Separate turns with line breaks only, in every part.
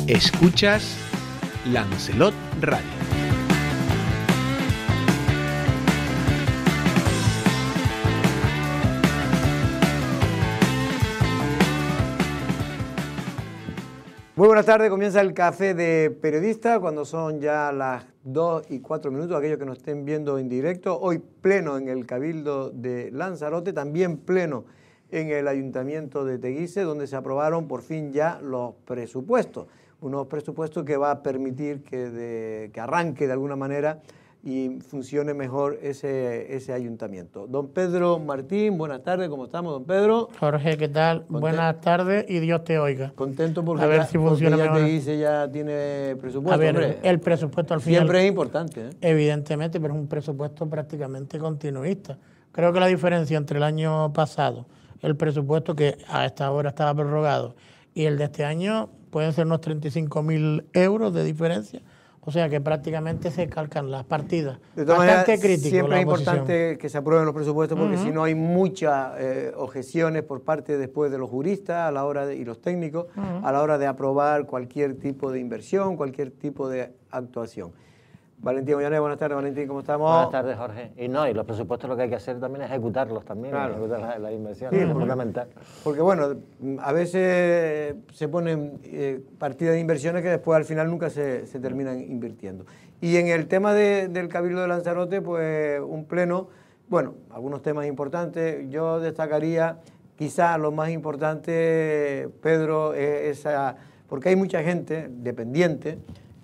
Escuchas Lancelot Radio.
Muy buenas tardes, comienza el Café de Periodista cuando son ya las 2:04, aquellos que nos estén viendo en directo. Hoy pleno en el Cabildo de Lanzarote, también pleno en el Ayuntamiento de Teguise, donde se aprobaron por fin ya los presupuestos. Unos presupuestos que va a permitir que arranque de alguna manera y funcione mejor ese ayuntamiento. Don Pedro Martín, buenas tardes, ¿cómo estamos, don Pedro?
Jorge, ¿qué tal? Buenas tardes y Dios te oiga.
Contento porque
a ver si funciona
ya
mejor.
Teguise ya tiene presupuesto.
A ver,
hombre.
el presupuesto al final
siempre es importante, ¿eh?
Evidentemente, pero es un presupuesto prácticamente continuista. Creo que la diferencia entre el año pasado, el presupuesto que a esta hora estaba prorrogado, y el de este año pueden ser unos 35.000 euros de diferencia. O sea que prácticamente se calcan las partidas.
De todas
Bastante
maneras,
crítico
siempre
la
es
oposición.
importante que se aprueben los presupuestos porque si no hay muchas objeciones por parte después de los juristas a la hora y los técnicos a la hora de aprobar cualquier tipo de inversión, cualquier tipo de actuación. Valentín Ollané, buenas tardes, Valentín, ¿cómo estamos?
Buenas tardes, Jorge. Y los presupuestos lo que hay que hacer también es ejecutarlos también,
claro.
ejecutar las inversiones,
Sí,
es fundamental.
Porque bueno, a veces se ponen partidas de inversiones que después al final nunca se terminan invirtiendo. Y en el tema del Cabildo de Lanzarote, pues un pleno, bueno, algunos temas importantes. Yo destacaría quizá lo más importante, Pedro, porque hay mucha gente dependiente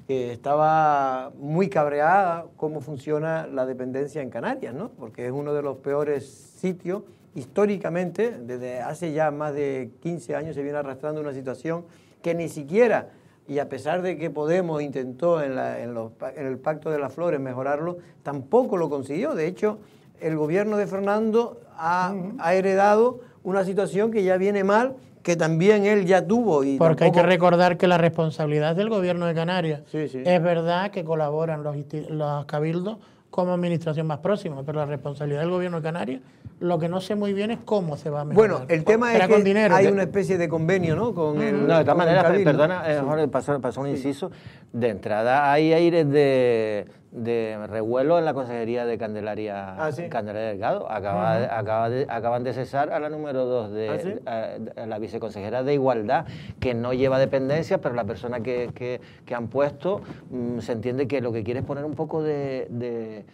que estaba muy cabreada cómo funciona la dependencia en Canarias, ¿no? Porque es uno de los peores sitios históricamente. Desde hace ya más de 15 años se viene arrastrando una situación que ni siquiera, y a pesar de que Podemos intentó en el Pacto de las Flores mejorarlo, tampoco lo consiguió. De hecho, el gobierno de Fernando ha heredado una situación que ya viene mal, que también él ya tuvo.
Porque hay que recordar que la responsabilidad es del gobierno de Canarias.
Sí, sí.
Es verdad que colaboran los cabildos como administración más próxima, pero la responsabilidad del gobierno de Canarias, lo que no sé muy bien es cómo se va a mejorar.
Bueno, el tema es que hay una especie de convenio, ¿no? Con el,
no, de todas maneras, perdona,
sí.
Jorge, pasó un inciso. De entrada hay aires de revuelo en la Consejería de Candelaria,
¿sí?
Candelaria Delgado. Acaban de cesar a la número 2 a la viceconsejera de Igualdad, que no lleva dependencias, pero la persona que han puesto se entiende que lo que quiere es poner un poco de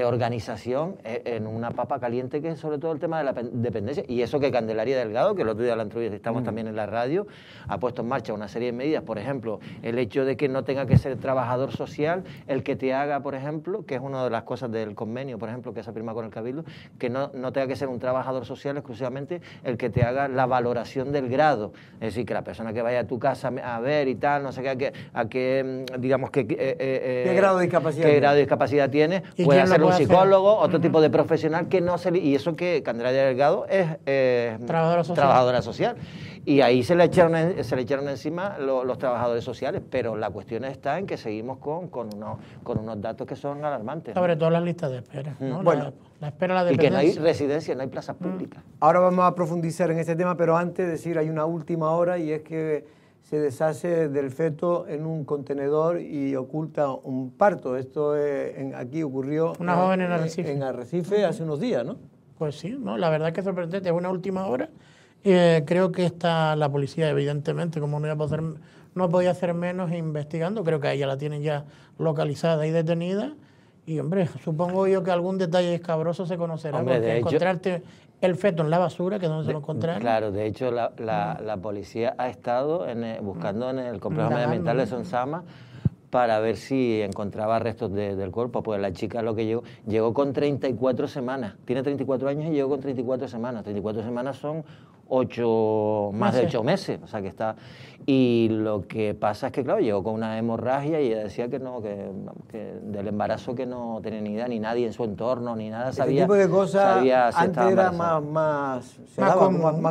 organización en una papa caliente, que es sobre todo el tema de la dependencia. Y eso que Candelaria Delgado, que el otro día la entrevistamos también en la radio, ha puesto en marcha una serie de medidas. Por ejemplo, el hecho de que no tenga que ser trabajador social el que te haga, por ejemplo, que es una de las cosas del convenio, por ejemplo, que se ha firmado con el Cabildo, que no tenga que ser un trabajador social exclusivamente el que te haga la valoración del grado. Es decir, que la persona que vaya a tu casa a ver y tal, no sé qué, digamos que...
¿Qué grado de discapacidad
¿Qué grado de discapacidad tiene? Puede ser un psicólogo, otro tipo de profesional que no se... Y eso que Candelaria Delgado es trabajadora social. Y ahí se le echaron encima los trabajadores sociales, pero la cuestión está en que seguimos con unos datos que son alarmantes.
Sobre todo las listas de espera, ¿no?
Bueno,
la espera, la
y
dependencia.
que no hay residencia, no hay plazas públicas.
Ahora vamos a profundizar en este tema, pero antes decir, hay una última hora y es que se deshace del feto en un contenedor y oculta un parto. Esto aquí ocurrió
una joven en Arrecife.
En Arrecife hace unos días, ¿no?
Pues sí, ¿no? La verdad es que es sorprendente, es una última hora. Creo que está la policía, evidentemente, como no podía hacer menos investigando. Creo que a ella la tienen ya localizada y detenida. Y, hombre, supongo yo que algún detalle escabroso se conocerá.
Hombre,
porque
de hecho,
encontrarte el feto en la basura, que es donde se lo encontraron.
Claro, de hecho, la policía ha estado buscando en el complejo medioambiental de Sonsama para ver si encontraba restos del cuerpo. Pues la chica lo que llegó con 34 semanas. Tiene 34 años y llegó con 34 semanas. 34 semanas son más de 8 meses. O sea que está... Y lo que pasa es que, claro, llegó con una hemorragia y ella decía que del embarazo que no tenía ni idea, ni nadie en su entorno, ni nada sabía.
Este tipo de cosas
si
antes era más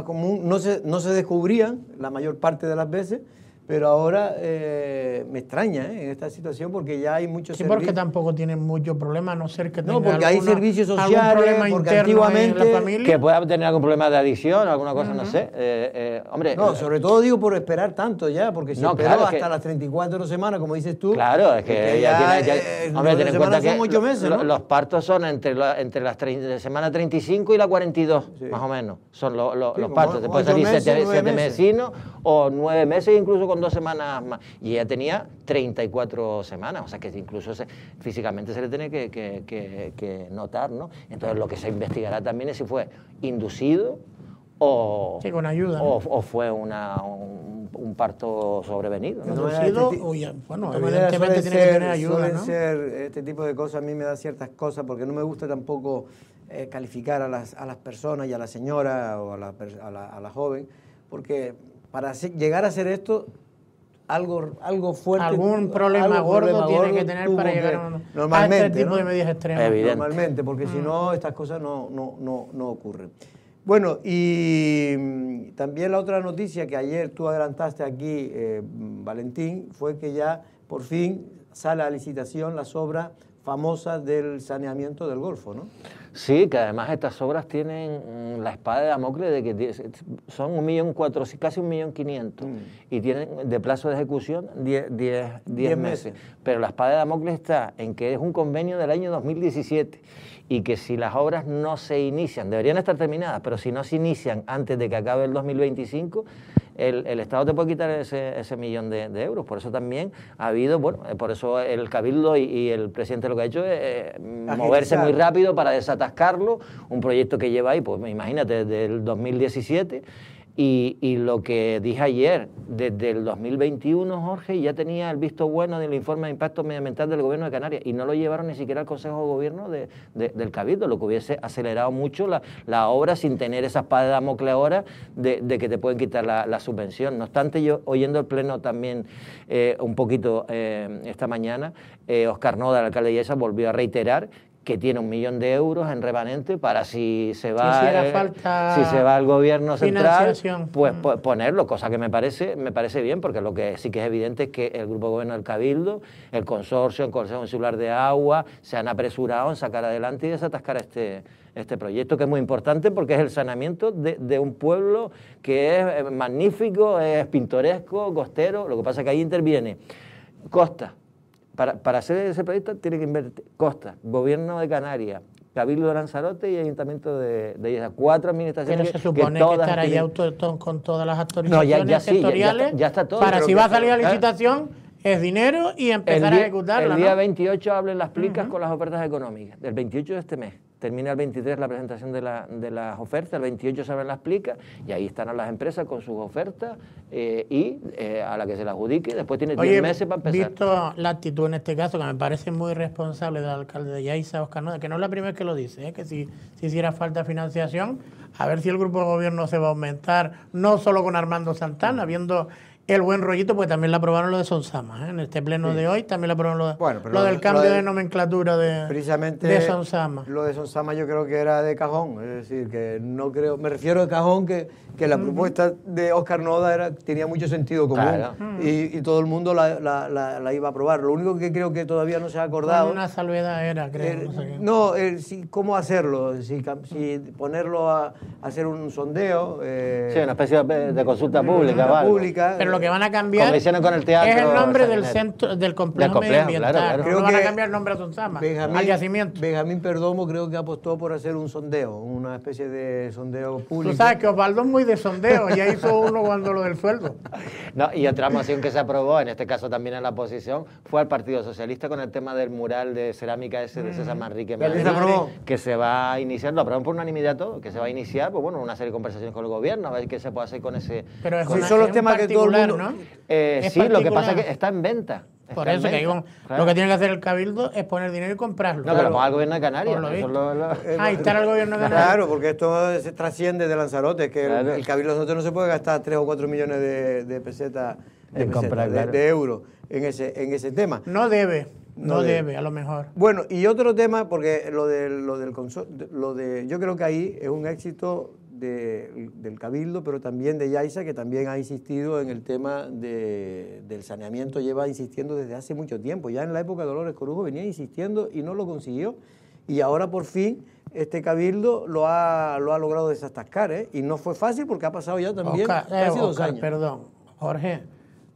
común. No se descubrían la mayor parte de las veces, Pero ahora me extraña en esta situación porque ya hay muchos
servicios. Sí, porque tampoco tienen mucho problema, a no ser que tenga
porque hay servicios sociales, porque antiguamente...
en la familia.
Que pueda tener algún problema de adicción o alguna cosa, no sé. Hombre,
no, sobre todo digo por esperar tanto ya, porque si
no,
espero
claro,
hasta las 34 semanas, como dices tú...
Claro, es que ya tiene... Hombre, ten en cuenta que
8 meses, ¿no?
los partos son entre las semana 35 y la 42, más o menos. Son los partos. Te puede salir 7 mesesinos o 9 meses, incluso con 2 semanas más. Y ella tenía 34 semanas, o sea que incluso físicamente se le tiene que notar, ¿no? Entonces lo que se investigará también es si fue inducido o,
sí, con ayuda, ¿no?
o fue un parto sobrevenido, ¿no?
Inducido, bueno, evidentemente tiene que tener ayuda, ¿no?
Ser este tipo de cosas, a mí me da ciertas cosas, porque no me gusta tampoco calificar a las personas y a la señora o a la joven, porque para llegar a hacer esto... Algo fuerte.
Algún problema gordo tiene que tener para llegar a este tipo de medidas extremas.
Evidente.
Normalmente, porque si no, estas cosas no ocurren. Bueno, y también la otra noticia que ayer tú adelantaste aquí, Valentín, fue que ya por fin sale a licitación las obras famosas del saneamiento del Golfo, ¿no?
Sí, que además estas obras tienen la espada de Damocles de que son 1.400.000, casi 1.500.000 y tienen de plazo de ejecución 10 meses. Pero la espada de Damocles está en que es un convenio del año 2017 y que si las obras no se inician, deberían estar terminadas, pero si no se inician antes de que acabe el 2025, el Estado te puede quitar ese millón de euros. Por eso también ha habido, bueno, por eso el Cabildo y el presidente lo que ha hecho es moverse muy rápido para desatascarlo, un proyecto que lleva ahí, pues imagínate, desde el 2017, y lo que dije ayer, desde el 2021, Jorge, ya tenía el visto bueno del informe de impacto medioambiental del Gobierno de Canarias, y no lo llevaron ni siquiera al Consejo de Gobierno del Cabildo, lo que hubiese acelerado mucho la obra sin tener esa espada de Damocles ahora de que te pueden quitar la subvención. No obstante, yo oyendo el Pleno también un poquito esta mañana, Óscar Noda, el alcalde de Yesa, volvió a reiterar que tiene 1 millón de euros en remanente para si se va al gobierno central, pues ponerlo, cosa que me parece bien, porque lo que sí que es evidente es que el Grupo de Gobierno del Cabildo, el Consorcio, el Consejo Insular de Agua, se han apresurado en sacar adelante y desatascar este proyecto, que es muy importante porque es el saneamiento de un pueblo que es magnífico, es pintoresco, costero. Lo que pasa es que ahí interviene Costa. Para hacer ese proyecto tiene que invertir Costa, Gobierno de Canarias, Cabildo de Lanzarote y Ayuntamiento de Yesa. 4 administraciones.
Pero se supone que estará ya con todas las autorizaciones sectoriales.
Ya está todo.
Para si va a salir a licitación, es dinero y empezar a ejecutarla.
El día 28 hablen las plicas con las ofertas económicas. El 28 de este mes. Termina el 23 la presentación de las ofertas, el 28 se abren las plicas y ahí estarán las empresas con sus ofertas y a la que se la adjudique, después tiene 10 meses para empezar.
Visto la actitud en este caso, que me parece muy responsable del alcalde de Yaiza, Óscar Noda, que no es la primera vez que lo dice, que si hiciera falta financiación, a ver si el grupo de gobierno se va a aumentar, no solo con Armando Santana, viendo el buen rollito, pues también le aprobaron lo de Sonsama, en este pleno de hoy también le aprobaron lo del cambio de nomenclatura de Sonsama.
Lo de Sonsama yo creo que era de cajón, es decir, que no creo, me refiero de cajón que la propuesta de Óscar Noda tenía mucho sentido común, claro. y todo el mundo la iba a aprobar. Lo único que creo que todavía no se ha acordado...
Una salvedad era, creo.
¿Cómo hacerlo? Si ponerlo a hacer un sondeo...
sí, una especie de consulta pública.
Pero lo que van a cambiar es el nombre del centro, del complejo medioambiental. Claro.
Creo
no van a cambiar el nombre a Sonsama, al yacimiento.
Benjamín Perdomo creo que apostó por hacer un sondeo, una especie de sondeo público.
Tú sabes que Osvaldo es muy de sondeo, ya hizo uno cuando lo del sueldo.
No, y otra moción que se aprobó, en este caso también en la oposición, fue al Partido Socialista con el tema del mural de cerámica ese de César Manrique en Madrid, que se va a iniciar, lo aprobaron por unanimidad todo, que se va a iniciar, pues bueno, una serie de conversaciones con el gobierno, a ver qué se puede hacer con ese...
Pero son los temas que todo el mundo...
¿no? Sí, lo que pasa es que está en venta.
Por eso que digo, lo que tiene que hacer el Cabildo es poner dinero y comprarlo.
No, pero ponga al Gobierno de Canarias.
Ahí está el Gobierno de Canarias.
Claro, porque esto se trasciende de Lanzarote, que el Cabildo de nosotros no se puede gastar 3 o 4 millones de pesetas, de euros en ese tema.
No debe, a lo mejor.
Bueno, y otro tema, porque yo creo que ahí es un éxito del Cabildo, pero también de Yaiza, que también ha insistido en el tema del saneamiento, lleva insistiendo desde hace mucho tiempo. Ya en la época de Dolores Corujo venía insistiendo y no lo consiguió. Y ahora por fin este Cabildo lo ha logrado desatascar, ¿eh? Y no fue fácil porque ha pasado ya también casi 2 años.
Perdón, Jorge,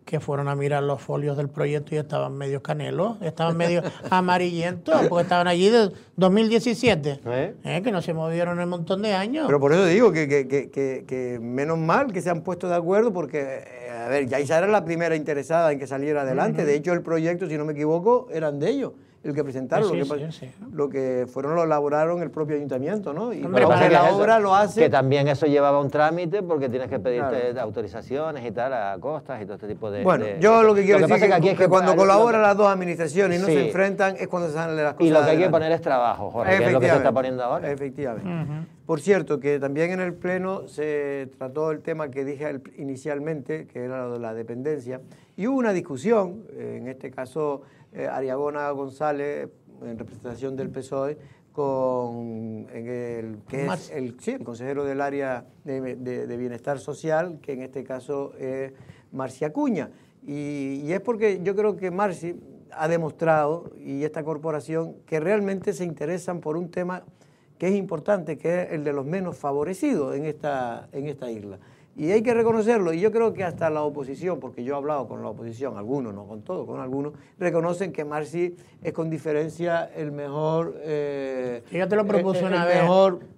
que fueron a mirar los folios del proyecto y estaban medio canelos, estaban medio amarillentos, porque estaban allí de 2017, que no se movieron en un montón de años.
Pero por eso digo que menos mal que se han puesto de acuerdo, porque, a ver, Yaiza era la primera interesada en que saliera adelante. De hecho, el proyecto, si no me equivoco, eran de ellos, el que presentaron. Lo que fueron lo elaboraron el propio ayuntamiento, ¿no? Y
pero
para la obra lo hace...
Que también eso llevaba un trámite, porque tienes que pedirte autorizaciones y tal, a costas y todo este tipo de...
Bueno, yo lo que quiero decir es que cuando colaboran las dos administraciones y no se enfrentan es cuando se salen las cosas.
Y lo que hay
adelante.
que poner es trabajo, Jorge, que es lo que se está poniendo ahora.
Efectivamente. Por cierto, que también en el Pleno se trató el tema que dije inicialmente, que era lo de la dependencia, y hubo una discusión, en este caso Ariagona González, en representación del PSOE, con el consejero del área de bienestar social, que en este caso es Marci Acuña. Y es porque yo creo que Marci ha demostrado, y esta corporación, que realmente se interesan por un tema que es importante, que es el de los menos favorecidos en esta isla. Y hay que reconocerlo, y yo creo que hasta la oposición, porque yo he hablado con la oposición, algunos, no con todos, con algunos, reconocen que Marci es con diferencia el mejor...
yo te lo propuse una vez,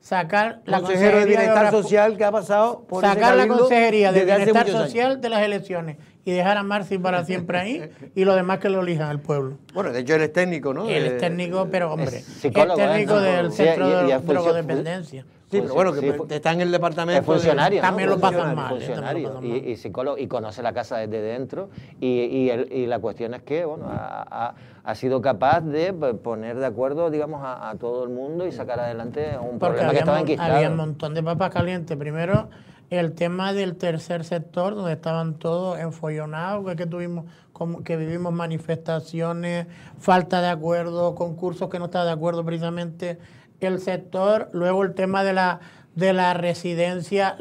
sacar la
consejero de Bienestar Social que ha pasado por
sacar la consejería de Bienestar Social de las elecciones y dejar a Marci para siempre ahí, y lo demás que lo elijan al pueblo.
Bueno, de hecho él es técnico, ¿no?
Él es técnico, pero hombre, es
técnico
del Centro de Drogodependencia.
Sí, pero bueno, que está en el departamento.
Es funcionario.
También lo pasan mal.
Funcionario y psicólogo, y conoce la casa desde dentro. Y la cuestión es que, bueno, ha sido capaz de poner de acuerdo, digamos, a todo el mundo y sacar adelante un problema que estaba enquistado.
Había un montón de papas calientes. Primero, el tema del tercer sector, donde estaban todos enfollonados, que vivimos manifestaciones, falta de acuerdo, concursos que no estaban de acuerdo precisamente el sector. Luego el tema de la residencia,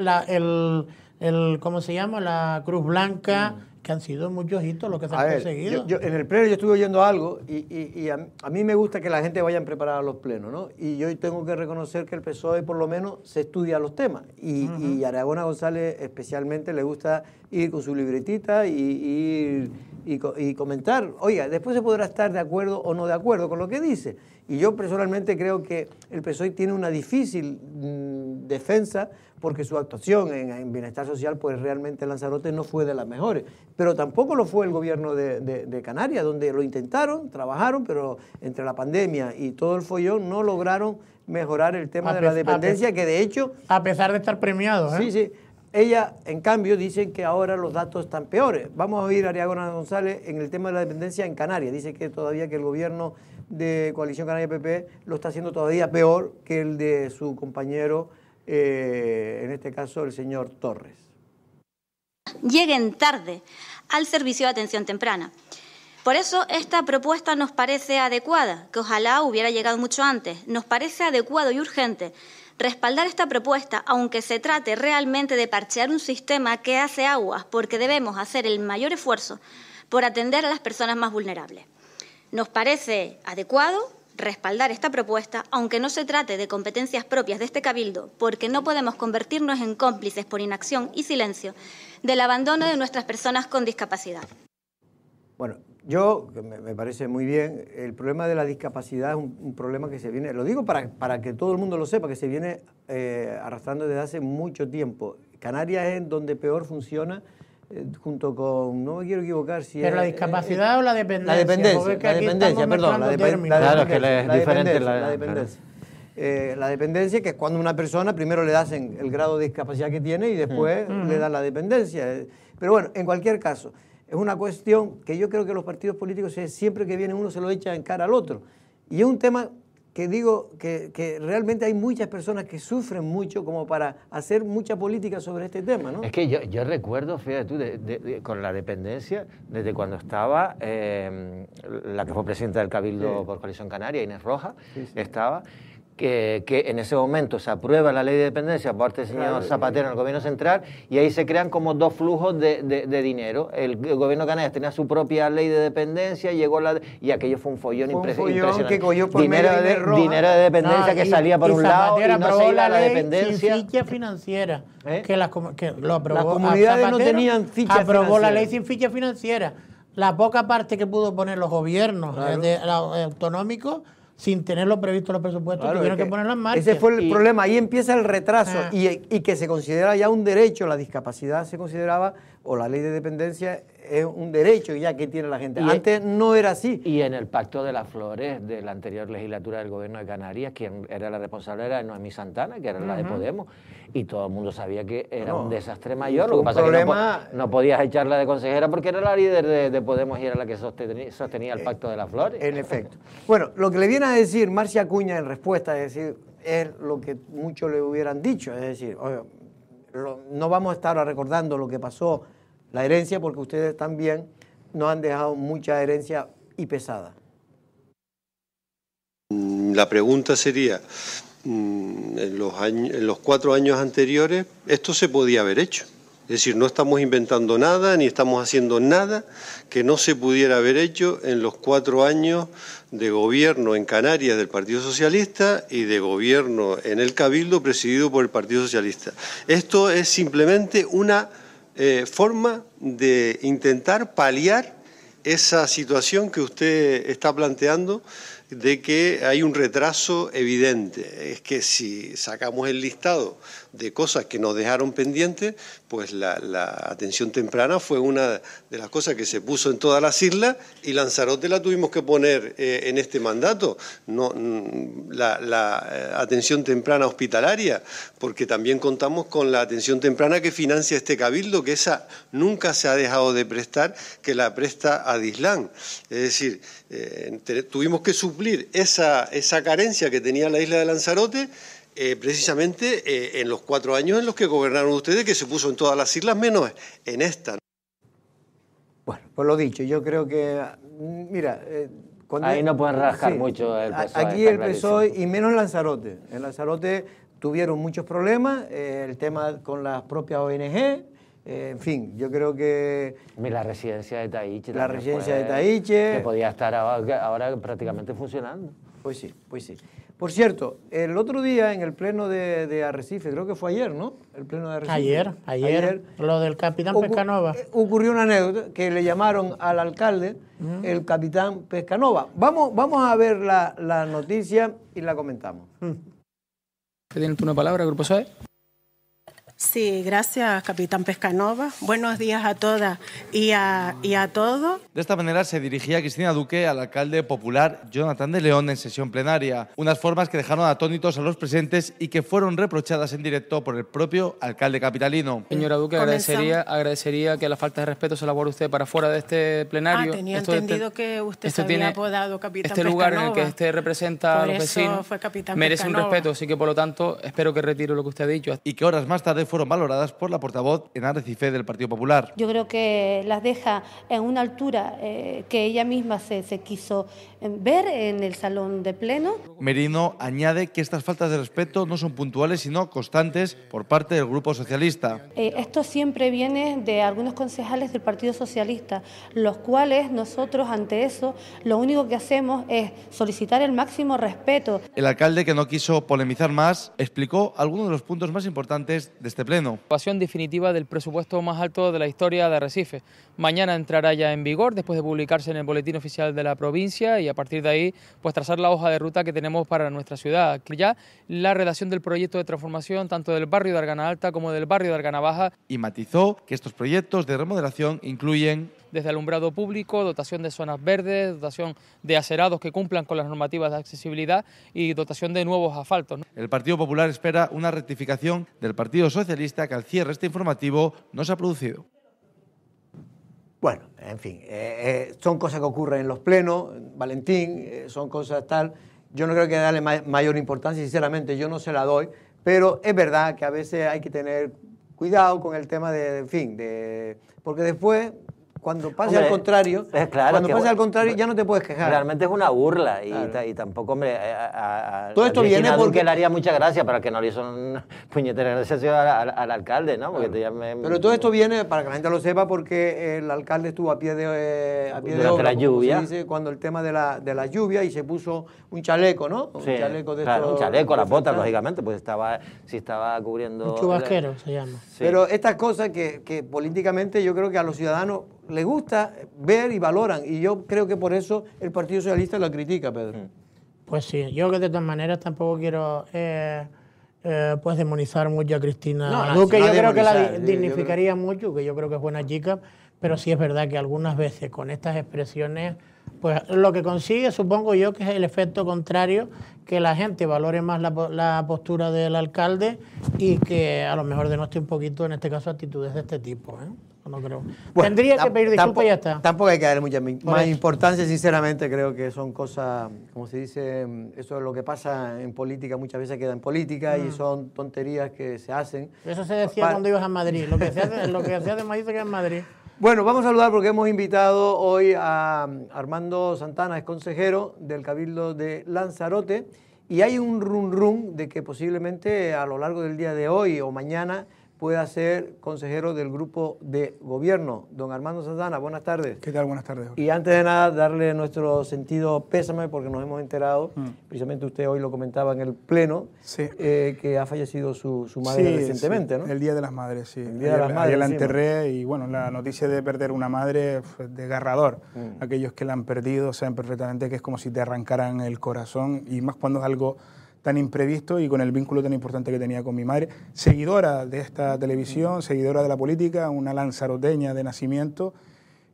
¿cómo se llama? La Cruz Blanca, que han sido muchos hitos los que se han conseguido.
En el pleno yo estuve oyendo algo y a mí me gusta que la gente vaya preparada a los plenos, ¿no? Y yo tengo que reconocer que el PSOE por lo menos se estudia los temas. Y a Ariagona González especialmente le gusta ir con su libretita y comentar. Oiga, después se podrá estar de acuerdo o no de acuerdo con lo que dice. Y yo personalmente creo que el PSOE tiene una difícil defensa, porque su actuación en bienestar social, pues realmente en Lanzarote no fue de las mejores. Pero tampoco lo fue el gobierno de Canarias, donde lo intentaron, trabajaron, pero entre la pandemia y todo el follón no lograron mejorar el tema de la dependencia, que de hecho...
A pesar de estar premiados, ¿eh?
Sí. Ella, en cambio, dicen que ahora los datos están peores. Vamos a oír a Ariagona González en el tema de la dependencia en Canarias. Dice que todavía que el gobierno de Coalición Canaria-PP lo está haciendo todavía peor que el de su compañero, en este caso el señor Torres.
Lleguen tarde al servicio de atención temprana. Por eso esta propuesta nos parece adecuada, que ojalá hubiera llegado mucho antes. Nos parece adecuado y urgente respaldar esta propuesta, aunque se trate realmente de parchear un sistema que hace aguas, porque debemos hacer el mayor esfuerzo por atender a las personas más vulnerables. Nos parece adecuado respaldar esta propuesta, aunque no se trate de competencias propias de este Cabildo, porque no podemos convertirnos en cómplices por inacción y silencio del abandono de nuestras personas con discapacidad.
Bueno, me parece muy bien. El problema de la discapacidad es un problema que se viene, lo digo para que todo el mundo lo sepa, que se viene arrastrando desde hace mucho tiempo. Canarias es donde peor funciona, junto con, no me quiero equivocar si
¿pero la discapacidad o la dependencia?
La dependencia, perdón.
Claro, que es diferente
la dependencia. La dependencia, que es cuando una persona primero le hacen el grado de discapacidad que tiene y después le dan la dependencia. Pero bueno, en cualquier caso, es una cuestión que yo creo que los partidos políticos siempre que viene uno se lo echa en cara al otro. Y es un tema que digo que realmente hay muchas personas que sufren mucho como para hacer mucha política sobre este tema, ¿no?
Es que yo recuerdo, fíjate tú, con la dependencia, desde cuando estaba la que fue presidenta del Cabildo por Coalición Canaria, Inés Rojas, estaba, que en ese momento se aprueba la ley de dependencia por parte del señor Zapatero en el gobierno central, y ahí se crean como dos flujos de dinero. El gobierno de Canarias tenía su propia ley de dependencia, y aquello fue un follón impresionante.
Que cogió por
dinero de dependencia que salía por un lado y no se iba a la dependencia.
Sin ficha financiera, que lo aprobó.
Las comunidades
Zapatero,
no tenían ficha
aprobó
financiera.
la ley sin ficha financiera. La poca parte que pudo poner los gobiernos autonómicos, sin tenerlo previsto en los presupuestos, tuvieron que ponerlo en marcha.
Ese fue el problema, ahí empieza el retraso y que se considera ya un derecho, la discapacidad se consideraba, o la ley de dependencia es un derecho ya que tiene la gente. Antes no era así.
Y en el Pacto de las Flores de la anterior legislatura del gobierno de Canarias, quien era la responsable era Noemí Santana, que era la de Podemos, y todo el mundo sabía que era un desastre mayor. Lo que pasa es que no podías echarla de consejera porque era la líder de Podemos y era la que sostenía el Pacto de las Flores.
En efecto. Bueno, lo que le viene a decir Marcia Acuña en respuesta, es lo que muchos le hubieran dicho, es decir, oye, no vamos a estar recordando lo que pasó, la herencia, porque ustedes también nos han dejado mucha herencia y pesada.
La pregunta sería, en los 4 años anteriores, esto se podía haber hecho. Es decir, no estamos inventando nada, ni estamos haciendo nada que no se pudiera haber hecho en los 4 años de gobierno en Canarias del Partido Socialista y de gobierno en el Cabildo presidido por el Partido Socialista. Esto es simplemente una forma de intentar paliar esa situación que usted está planteando, de que hay un retraso evidente. Es que si sacamos el listado de cosas que nos dejaron pendientes, pues la atención temprana fue una de las cosas que se puso en todas las islas, y Lanzarote la tuvimos que poner en este mandato. La atención temprana hospitalaria, porque también contamos con la atención temprana que financia este Cabildo, que esa nunca se ha dejado de prestar, que la presta Adislán. Es decir, tuvimos que suplir esa carencia que tenía la isla de Lanzarote, precisamente en los 4 años en los que gobernaron ustedes, que se puso en todas las islas menos en esta.
Bueno, pues lo dicho, yo creo que, mira...
ahí no pueden rascar mucho el PSOE.
Aquí el PSOE, y menos en Lanzarote. En Lanzarote tuvieron muchos problemas, el tema con las propias ONG, en fin, yo creo que...
La residencia de Taíche.
La residencia de Taíche...
Que podía estar ahora prácticamente funcionando.
Pues sí, pues sí. Por cierto, el otro día en el pleno de Arrecife, creo que fue ayer, ¿no? El pleno de Arrecife.
Ayer, lo del capitán Pescanova.
Ocurrió una anécdota que le llamaron al alcalde el capitán Pescanova. Vamos a ver la noticia y la comentamos.
¿Tienes tú una palabra, Grupo SOE?
Sí, gracias, capitán Pescanova. Buenos días a todas y a todos.
De esta manera se dirigía Cristina Duque al alcalde popular Jonathan de León en sesión plenaria. Unas formas que dejaron atónitos a los presentes y que fueron reprochadas en directo por el propio alcalde capitalino.
Señora Duque, agradecería que la falta de respeto se la guarde usted para fuera de este plenario.
Tenía entendido que usted se había apodado capitán Pescanova.
Este lugar en el que usted representa a los vecinos merece un respeto, así que por lo tanto espero que retire lo que usted ha dicho.
Y que horas más tarde fueron valoradas por la portavoz en Arrecife del Partido Popular.
Yo creo que las deja en una altura que ella misma se quiso ver en el salón de pleno.
Merino añade que estas faltas de respeto no son puntuales sino constantes por parte del Grupo Socialista.
Esto siempre viene de algunos concejales del Partido Socialista, los cuales nosotros ante eso lo único que hacemos es solicitar el máximo respeto.
El alcalde, que no quiso polemizar más, explicó algunos de los puntos más importantes de este pleno.
Aprobación definitiva del presupuesto más alto de la historia de Arrecife. Mañana entrará ya en vigor después de publicarse en el boletín oficial de la provincia, y a partir de ahí pues trazar la hoja de ruta que tenemos para nuestra ciudad. Ya la redacción del proyecto de transformación tanto del barrio de Argana Alta como del barrio de Argana Baja.
Y matizó que estos proyectos de remodelación incluyen
desde alumbrado público, dotación de zonas verdes, dotación de acerados que cumplan con las normativas de accesibilidad y dotación de nuevos asfaltos.
El Partido Popular espera una rectificación del Partido Socialista, que al cierre este informativo no se ha producido.
Bueno, en fin, son cosas que ocurren en los plenos, Valentín, son cosas tal. Yo no creo que darle mayor importancia, sinceramente yo no se la doy, pero es verdad que a veces hay que tener cuidado con el tema porque después cuando pase al contrario, cuando pase al contrario ya no te puedes quejar.
Realmente es una burla y tampoco todo
esto viene porque
le haría mucha gracia, para que no le hizo una puñetera gracia al alcalde, ¿no? Porque
pero todo esto viene, para que la gente lo sepa, porque el alcalde estuvo a pie de obra,
la lluvia,
como se dice, cuando el tema de la lluvia, y se puso un chaleco, ¿no?
Sí, un chaleco, las botas, lógicamente, pues si estaba cubriendo...
Un chubasquero se llama.
Sí. Pero estas cosas que políticamente yo creo que a los ciudadanos les gusta ver y valoran, y yo creo que por eso el Partido Socialista lo critica, Pedro.
Pues sí, yo que de todas maneras tampoco quiero pues demonizar mucho a Cristina Duque. Yo creo que la dignificaría mucho, que yo creo que es buena chica, pero sí es verdad que algunas veces con estas expresiones, pues lo que consigue, supongo yo, que es el efecto contrario, que la gente valore más la postura del alcalde y que a lo mejor denote un poquito, en este caso, actitudes de este tipo, ¿eh? No creo. Bueno, tendría que pedir disculpas y ya está.
Tampoco hay que darle mucha más importancia, sinceramente. Creo que son cosas, como se dice, eso es lo que pasa en política, muchas veces queda en política y son tonterías que se hacen.
Eso se decía cuando ibas a Madrid, lo que se hace de Madrid se queda en Madrid.
Bueno, vamos a saludar porque hemos invitado hoy a Armando Santana, es consejero del Cabildo de Lanzarote, y hay un rum de que posiblemente a lo largo del día de hoy o mañana pueda ser consejero del grupo de gobierno. Don Armando Santana, buenas tardes.
¿Qué tal? Buenas tardes, Jorge.
Y antes de nada, darle nuestro sentido pésame, porque nos hemos enterado, precisamente usted hoy lo comentaba en el Pleno, que ha fallecido su madre recientemente, ¿no?
El Día de las Madres, sí.
El Día de las Madres.
Ayer la enterré y, bueno, la noticia de perder una madre fue desgarrador. Aquellos que la han perdido saben perfectamente que es como si te arrancaran el corazón, y más cuando es algo tan imprevisto y con el vínculo tan importante que tenía con mi madre, seguidora de esta televisión, seguidora de la política, una lanzaroteña de nacimiento,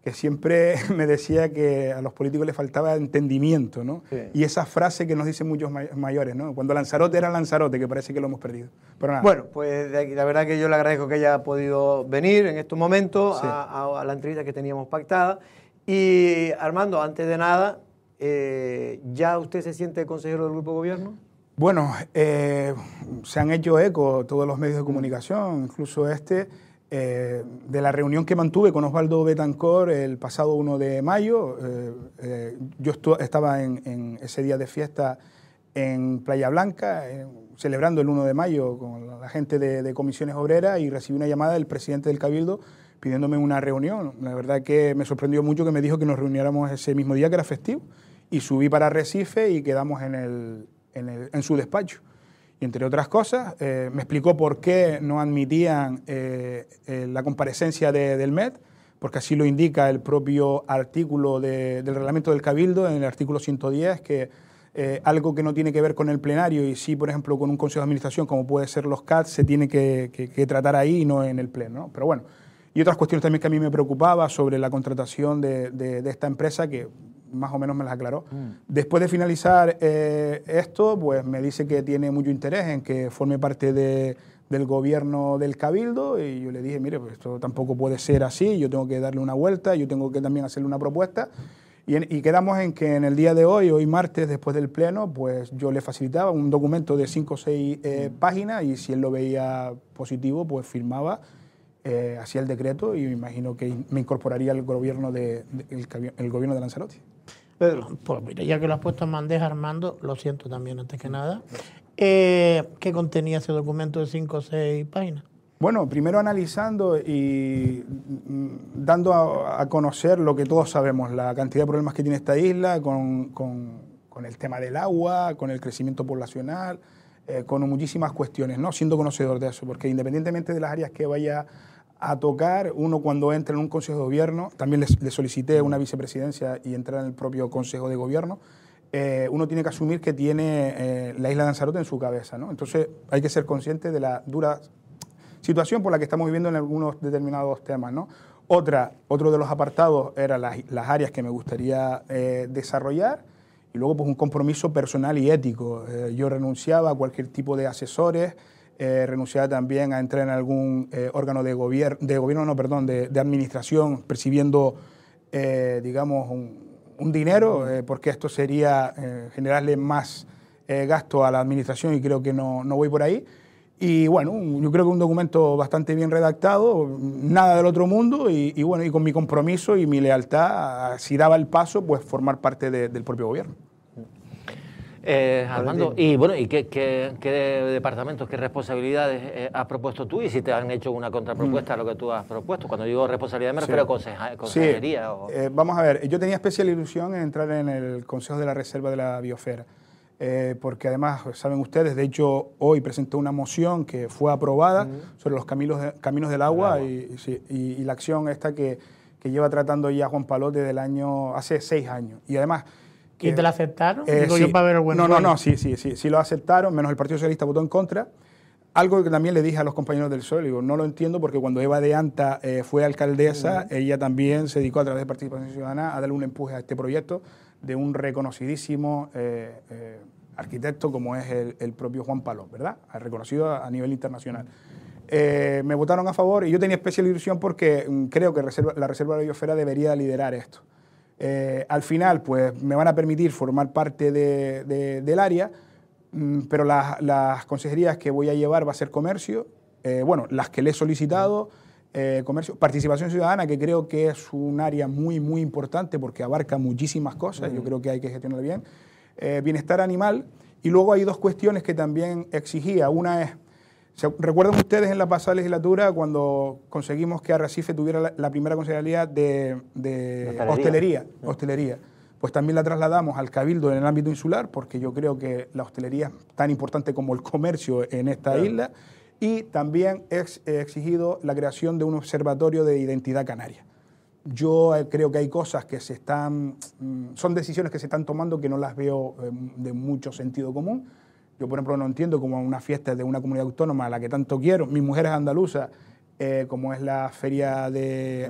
que siempre me decía que a los políticos les faltaba entendimiento, ¿no? Sí. Y esa frase que nos dicen muchos mayores, ¿no? Cuando Lanzarote era Lanzarote, que parece que lo hemos perdido. Pero nada.
Bueno, pues la verdad que yo le agradezco que haya podido venir en estos momentos a la entrevista que teníamos pactada. Y Armando, antes de nada, ¿ya usted se siente consejero del Grupo de Gobierno?
Bueno, se han hecho eco todos los medios de comunicación, incluso de la reunión que mantuve con Osvaldo Betancor el pasado 1 de mayo. Yo estaba en ese día de fiesta en Playa Blanca, celebrando el 1 de mayo con la gente de Comisiones Obreras, y recibí una llamada del presidente del Cabildo pidiéndome una reunión. La verdad que me sorprendió mucho que me dijo que nos reuniéramos ese mismo día, que era festivo, y subí para Arrecife y quedamos en su despacho. Y entre otras cosas, me explicó por qué no admitían la comparecencia del MED, porque así lo indica el propio artículo del reglamento del Cabildo, en el artículo 110, que algo que no tiene que ver con el plenario y sí, por ejemplo, con un consejo de administración, como puede ser los CAT, se tiene que tratar ahí y no en el pleno, ¿no? Pero bueno, y otras cuestiones también que a mí me preocupaba sobre la contratación de esta empresa, que más o menos me las aclaró. Después de finalizar esto, pues me dice que tiene mucho interés en que forme parte del gobierno del Cabildo, y yo le dije, mire, pues esto tampoco puede ser así, yo tengo que darle una vuelta, yo tengo que también hacerle una propuesta, y quedamos en que en el día de hoy martes, después del Pleno, pues yo le facilitaba un documento de 5 o 6 páginas, y si él lo veía positivo, pues firmaba, hacía el decreto, y me imagino que me incorporaría al gobierno el gobierno de Lanzarote.
Pedro.
Pues mira, ya que lo has puesto en bandeja, Armando, lo siento también antes que nada. ¿Qué contenía ese documento de 5 o 6 páginas?
Bueno, primero analizando y dando a conocer lo que todos sabemos, la cantidad de problemas que tiene esta isla con el tema del agua, con el crecimiento poblacional, con muchísimas cuestiones, ¿no? Siendo conocedor de eso, porque independientemente de las áreas que vaya a tocar, uno cuando entra en un consejo de gobierno, también le solicité una vicepresidencia y entrar en el propio consejo de gobierno, uno tiene que asumir que tiene la isla de Lanzarote en su cabeza, ¿no? Entonces hay que ser consciente de la dura situación por la que estamos viviendo en algunos determinados temas, ¿no? Otro de los apartados era las áreas que me gustaría desarrollar, y luego pues un compromiso personal y ético. Yo renunciaba a cualquier tipo de asesores, renunciaba también a entrar en algún órgano de administración percibiendo, digamos, un dinero, porque esto sería generarle más gasto a la administración, y creo que no voy por ahí. Y bueno, yo creo que un documento bastante bien redactado, nada del otro mundo y bueno, y con mi compromiso y mi lealtad, si daba el paso, pues formar parte del propio gobierno.
Armando, y bueno, ¿y qué departamentos, qué responsabilidades has propuesto tú y si te han hecho una contrapropuesta a lo que tú has propuesto? Cuando digo responsabilidad me refiero a consejería.
Sí. Vamos a ver, yo tenía especial ilusión en entrar en el Consejo de la Reserva de la Biosfera, porque además, saben ustedes, de hecho hoy presenté una moción que fue aprobada sobre los caminos del agua y la acción esta que lleva tratando ya Juan Palot desde hace 6 años. Y además...
¿Y te la aceptaron? Digo
Sí.
yo para ver el buen
No, sí lo aceptaron, menos el Partido Socialista votó en contra. Algo que también le dije a los compañeros del PSOE, digo, no lo entiendo porque cuando Eva de Anta fue alcaldesa, ella también se dedicó a través de Participación Ciudadana a darle un empuje a este proyecto de un reconocidísimo arquitecto como es el propio Juan Palot, ¿verdad? Reconocido a nivel internacional. Me votaron a favor y yo tenía especial ilusión porque creo que la Reserva de la Biosfera debería liderar esto. Al final, pues me van a permitir formar parte del área, pero las consejerías que voy a llevar va a ser comercio, las que le he solicitado, comercio, participación ciudadana, que creo que es un área muy, muy importante porque abarca muchísimas cosas, yo creo que hay que gestionarla bien, bienestar animal, y luego hay 2 cuestiones que también exigía. Una es, ¿recuerdan ustedes en la pasada legislatura cuando conseguimos que Arrecife tuviera la primera concejalía de hostelería? Pues también la trasladamos al Cabildo en el ámbito insular, porque yo creo que la hostelería es tan importante como el comercio en esta isla, y también he exigido la creación de un observatorio de identidad canaria. Yo creo que hay cosas que son decisiones que se están tomando que no las veo de mucho sentido común. Yo, por ejemplo, no entiendo cómo una fiesta de una comunidad autónoma a la que tanto quiero, mi mujer es andaluza, como es la feria de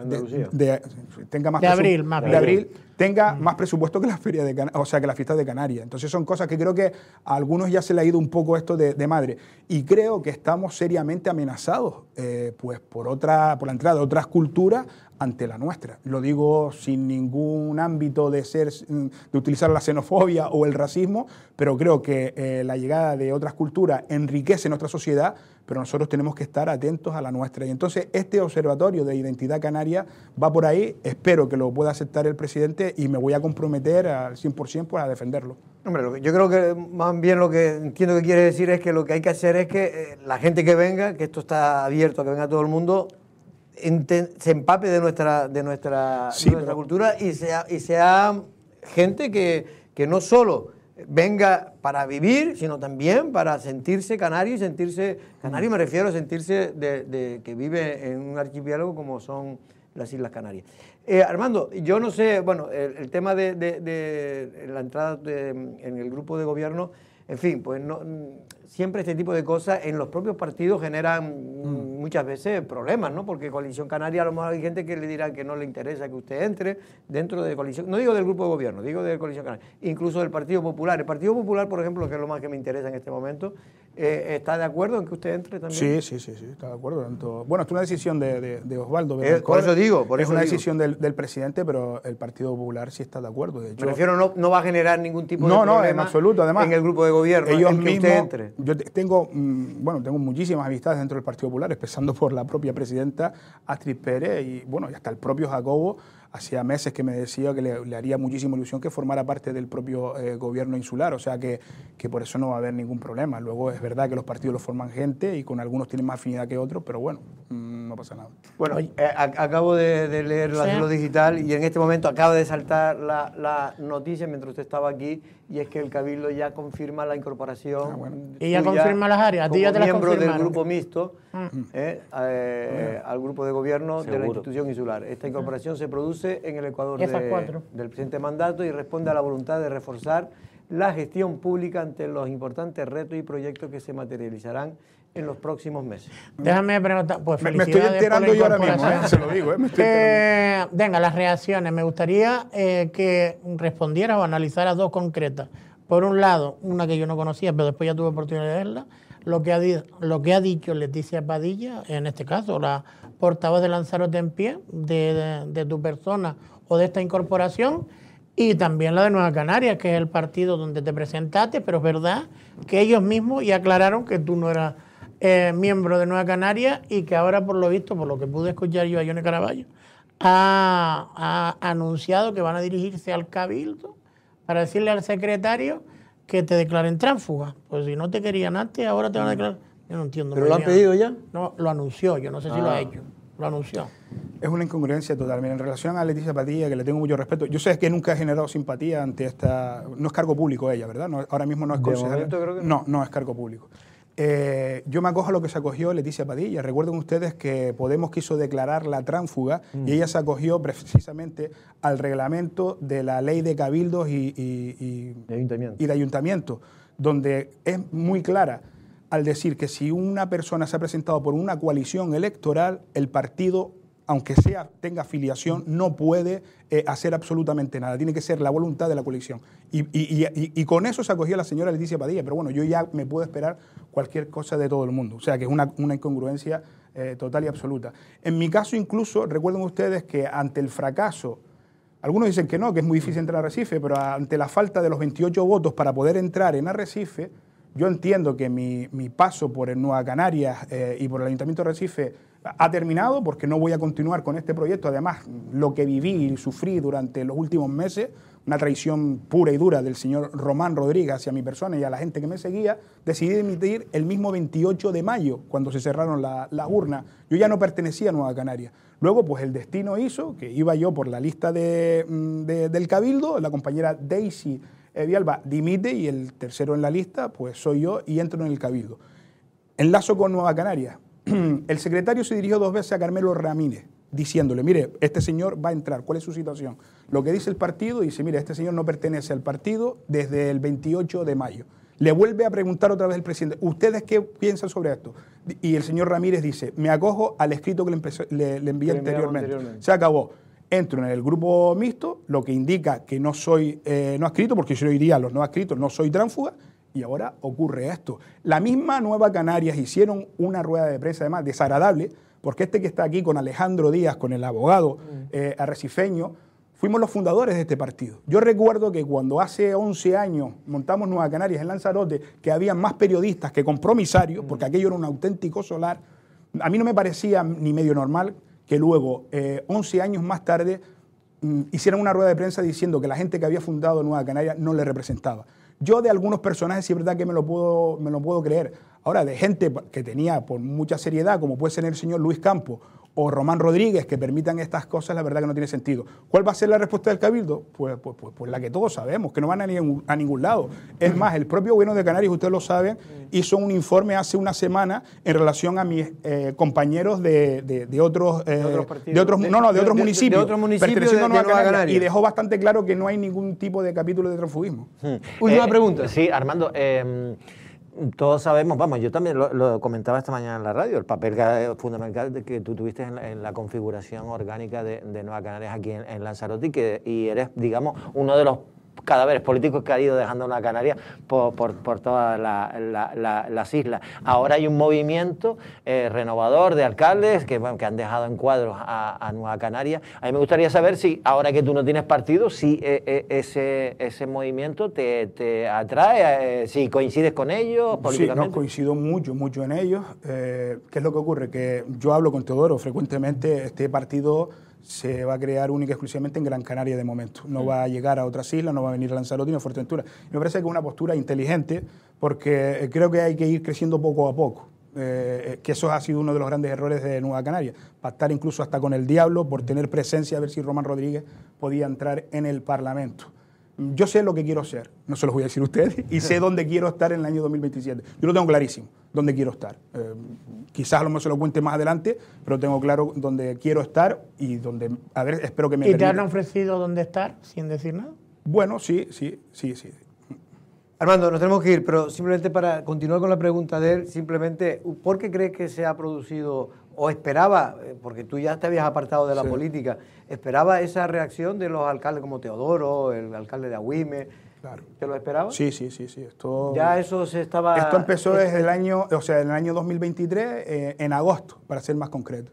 abril, tenga más presupuesto que la feria que la fiesta de Canarias. Entonces son cosas que creo que a algunos ya se le ha ido un poco esto de madre. Y creo que estamos seriamente amenazados pues por la entrada de otras culturas ante la nuestra. Lo digo sin ningún ámbito de utilizar la xenofobia o el racismo, pero creo que la llegada de otras culturas enriquece nuestra sociedad, pero nosotros tenemos que estar atentos a la nuestra. Y entonces este observatorio de identidad canaria va por ahí, espero que lo pueda aceptar el presidente y me voy a comprometer al 100% pues, a defenderlo.
Hombre, yo creo que más bien lo que entiendo que quiere decir es que lo que hay que hacer es que la gente que venga, que esto está abierto a que venga todo el mundo, se empape de nuestra cultura y sea gente que no solo venga para vivir, sino también para sentirse canario y sentirse, canario me refiero a sentirse de que vive en un archipiélago como son las Islas Canarias. Armando, yo no sé, bueno, el tema de la entrada en el grupo de gobierno, en fin, pues no, siempre este tipo de cosas en los propios partidos generan muchas veces problemas, ¿no? Porque Coalición Canaria, a lo mejor hay gente que le dirá que no le interesa que usted entre dentro de Coalición, no digo del grupo de gobierno, digo de Coalición Canaria, incluso del Partido Popular. El Partido Popular, por ejemplo, que es lo más que me interesa en este momento, ¿está de acuerdo en que usted entre también? Sí,
está de acuerdo. Bueno, es una decisión de Osvaldo.
Por eso digo.
Es una decisión del presidente, pero el Partido Popular sí está de acuerdo. De hecho,
me refiero, no va a generar ningún tipo de problema.
No, en absoluto. Además,
en el grupo de gobierno,
ellos
en que
mismos,
usted entre.
Yo tengo muchísimas amistades dentro del Partido Popular, empezando por la propia presidenta Astrid Pérez y hasta el propio Jacobo. Hacía meses que me decía que le haría muchísima ilusión que formara parte del propio gobierno insular, o sea que por eso no va a haber ningún problema. Luego es verdad que los partidos los forman gente y con algunos tienen más afinidad que otros, pero bueno, no pasa nada.
Bueno, acabo de leer la Celo Digital y en este momento acaba de saltar la noticia mientras usted estaba aquí, y es que el Cabildo ya confirma la incorporación
y ya confirma las áreas, a ti ya te las confirmaron.
Miembro del grupo mixto al grupo de gobierno de la institución insular. Esta incorporación se produce en el Ecuador del presente mandato y responde a la voluntad de reforzar la gestión pública ante los importantes retos y proyectos que se materializarán en los próximos meses.
Déjame preguntar, pues
me estoy enterando yo ahora mismo, se lo digo.
Venga, las reacciones. Me gustaría que respondieras o analizaras 2 concretas. Por un lado, una que yo no conocía, pero después ya tuve oportunidad de verla, lo que ha dicho Leticia Padilla, en este caso, la portavoz de Lanzarote en Pie, de tu persona o de esta incorporación, y también la de Nueva Canarias, que es el partido donde te presentaste, pero es verdad que ellos mismos ya aclararon que tú no eras miembro de Nueva Canarias y que ahora, por lo visto, por lo que pude escuchar yo a Yone Caraballo, ha anunciado que van a dirigirse al Cabildo para decirle al secretario que te declaren tránsfuga. Pues si no te querían antes, ahora te van a declarar. Yo no entiendo.
¿Pero lo han pedido ya?
No, lo anunció, yo no sé si lo ha hecho. Lo anunció.
Es una incongruencia total. Mira, en relación a Leticia Padilla, que le tengo mucho respeto, yo sé que nunca ha generado simpatía ante esta... No es cargo público ella, ¿verdad? No, ahora mismo no es consejera. No es cargo público. Yo me acojo a lo que se acogió Leticia Padilla. Recuerden ustedes que Podemos quiso declararla tránsfuga y ella se acogió precisamente al reglamento de la ley de cabildos y de ayuntamientos, donde es muy clara al decir que si una persona se ha presentado por una coalición electoral, el partido, aunque tenga afiliación, no puede hacer absolutamente nada. Tiene que ser la voluntad de la coalición. Y con eso se acogió la señora Leticia Padilla. Pero bueno, yo ya me puedo esperar cualquier cosa de todo el mundo. O sea, que es una incongruencia total y absoluta. En mi caso, incluso, recuerden ustedes que ante el fracaso, algunos dicen que no, que es muy difícil entrar a Arrecife, pero ante la falta de los 28 votos para poder entrar en Arrecife, yo entiendo que mi paso por el Nueva Canarias y por el Ayuntamiento de Arrecife ha terminado, porque no voy a continuar con este proyecto. Además, lo que viví y sufrí durante los últimos meses, una traición pura y dura del señor Román Rodríguez hacia mi persona y a la gente que me seguía, decidí dimitir el mismo 28 de mayo, cuando se cerraron las urnas. Yo ya no pertenecía a Nueva Canarias. Luego, pues el destino hizo que iba yo por la lista del Cabildo, la compañera Daisy Vialba dimite y el tercero en la lista pues soy yo y entro en el Cabildo. Enlazo con Nueva Canarias. El secretario se dirigió 2 veces a Carmelo Ramírez diciéndole, mire, este señor va a entrar, ¿cuál es su situación? Lo que dice el partido, dice, mire, este señor no pertenece al partido desde el 28 de mayo. Le vuelve a preguntar otra vez el presidente, ¿ustedes qué piensan sobre esto? Y el señor Ramírez dice, me acojo al escrito que le envié anteriormente. Se acabó. Entro en el grupo mixto, lo que indica que no soy no adscrito, porque yo iría a los no adscritos, no soy tránsfuga, y ahora ocurre esto. La misma Nueva Canarias hicieron una rueda de prensa, además, desagradable, porque este que está aquí con Alejandro Díaz, con el abogado arrecifeño, fuimos los fundadores de este partido. Yo recuerdo que cuando hace 11 años montamos Nueva Canarias en Lanzarote, que había más periodistas que compromisarios, porque aquello era un auténtico solar, a mí no me parecía ni medio normal que luego, 11 años más tarde, hicieran una rueda de prensa diciendo que la gente que había fundado Nueva Canarias no le representaba. Yo de algunos personajes sí es verdad que me lo puedo creer. Ahora, de gente que tenía por mucha seriedad, como puede ser el señor Luis Campos o Román Rodríguez, que permitan estas cosas, la verdad que no tiene sentido. ¿Cuál va a ser la respuesta del Cabildo? Pues la que todos sabemos, que no van a ningún lado. Es más, el propio gobierno de Canarias, ustedes lo saben, hizo un informe hace una semana en relación a mis compañeros de otros municipios perteneciendo a Nueva Canarias, y dejó bastante claro que no hay ningún tipo de capítulo de transfugismo.
Última pregunta.
Sí, Armando. Todos sabemos, vamos, yo también lo comentaba esta mañana en la radio, el papel fundamental que tú tuviste en la configuración orgánica de Nueva Canarias aquí en Lanzarote y eres, digamos, uno de los cadáveres políticos que ha ido dejando Nueva Canarias por todas las islas. Ahora hay un movimiento renovador de alcaldes que han dejado en cuadros a Nueva Canarias. A mí me gustaría saber si, ahora que tú no tienes partido, si ese movimiento te atrae, si coincides con ellos políticamente.
Sí, no, coincido mucho en ellos. ¿Qué es lo que ocurre? Que yo hablo con Teodoro frecuentemente. Este partido se va a crear única y exclusivamente en Gran Canaria de momento. No va a llegar a otras islas, no va a venir a Lanzarote ni a Fuerteventura. Me parece que es una postura inteligente, porque creo que hay que ir creciendo poco a poco. Que eso ha sido uno de los grandes errores de Nueva Canarias. Pactar incluso hasta con el diablo por tener presencia, a ver si Román Rodríguez podía entrar en el Parlamento. Yo sé lo que quiero ser, no se los voy a decir a ustedes, y sé dónde quiero estar en el año 2027. Yo lo tengo clarísimo, dónde quiero estar. Quizás a lo mejor se lo cuente más adelante, pero tengo claro dónde quiero estar y dónde, a ver, espero que me permitan.
¿Y te han ofrecido dónde estar sin decir nada?
Bueno, sí.
Armando, nos tenemos que ir, pero simplemente para continuar con la pregunta de él, simplemente, ¿por qué crees que se ha producido, o esperaba, porque tú ya te habías apartado de la política, esperaba esa reacción de los alcaldes como Teodoro, el alcalde de Agüime?
Claro.
¿Te lo esperabas?
Sí. Esto empezó desde el año 2023, en agosto, para ser más concreto.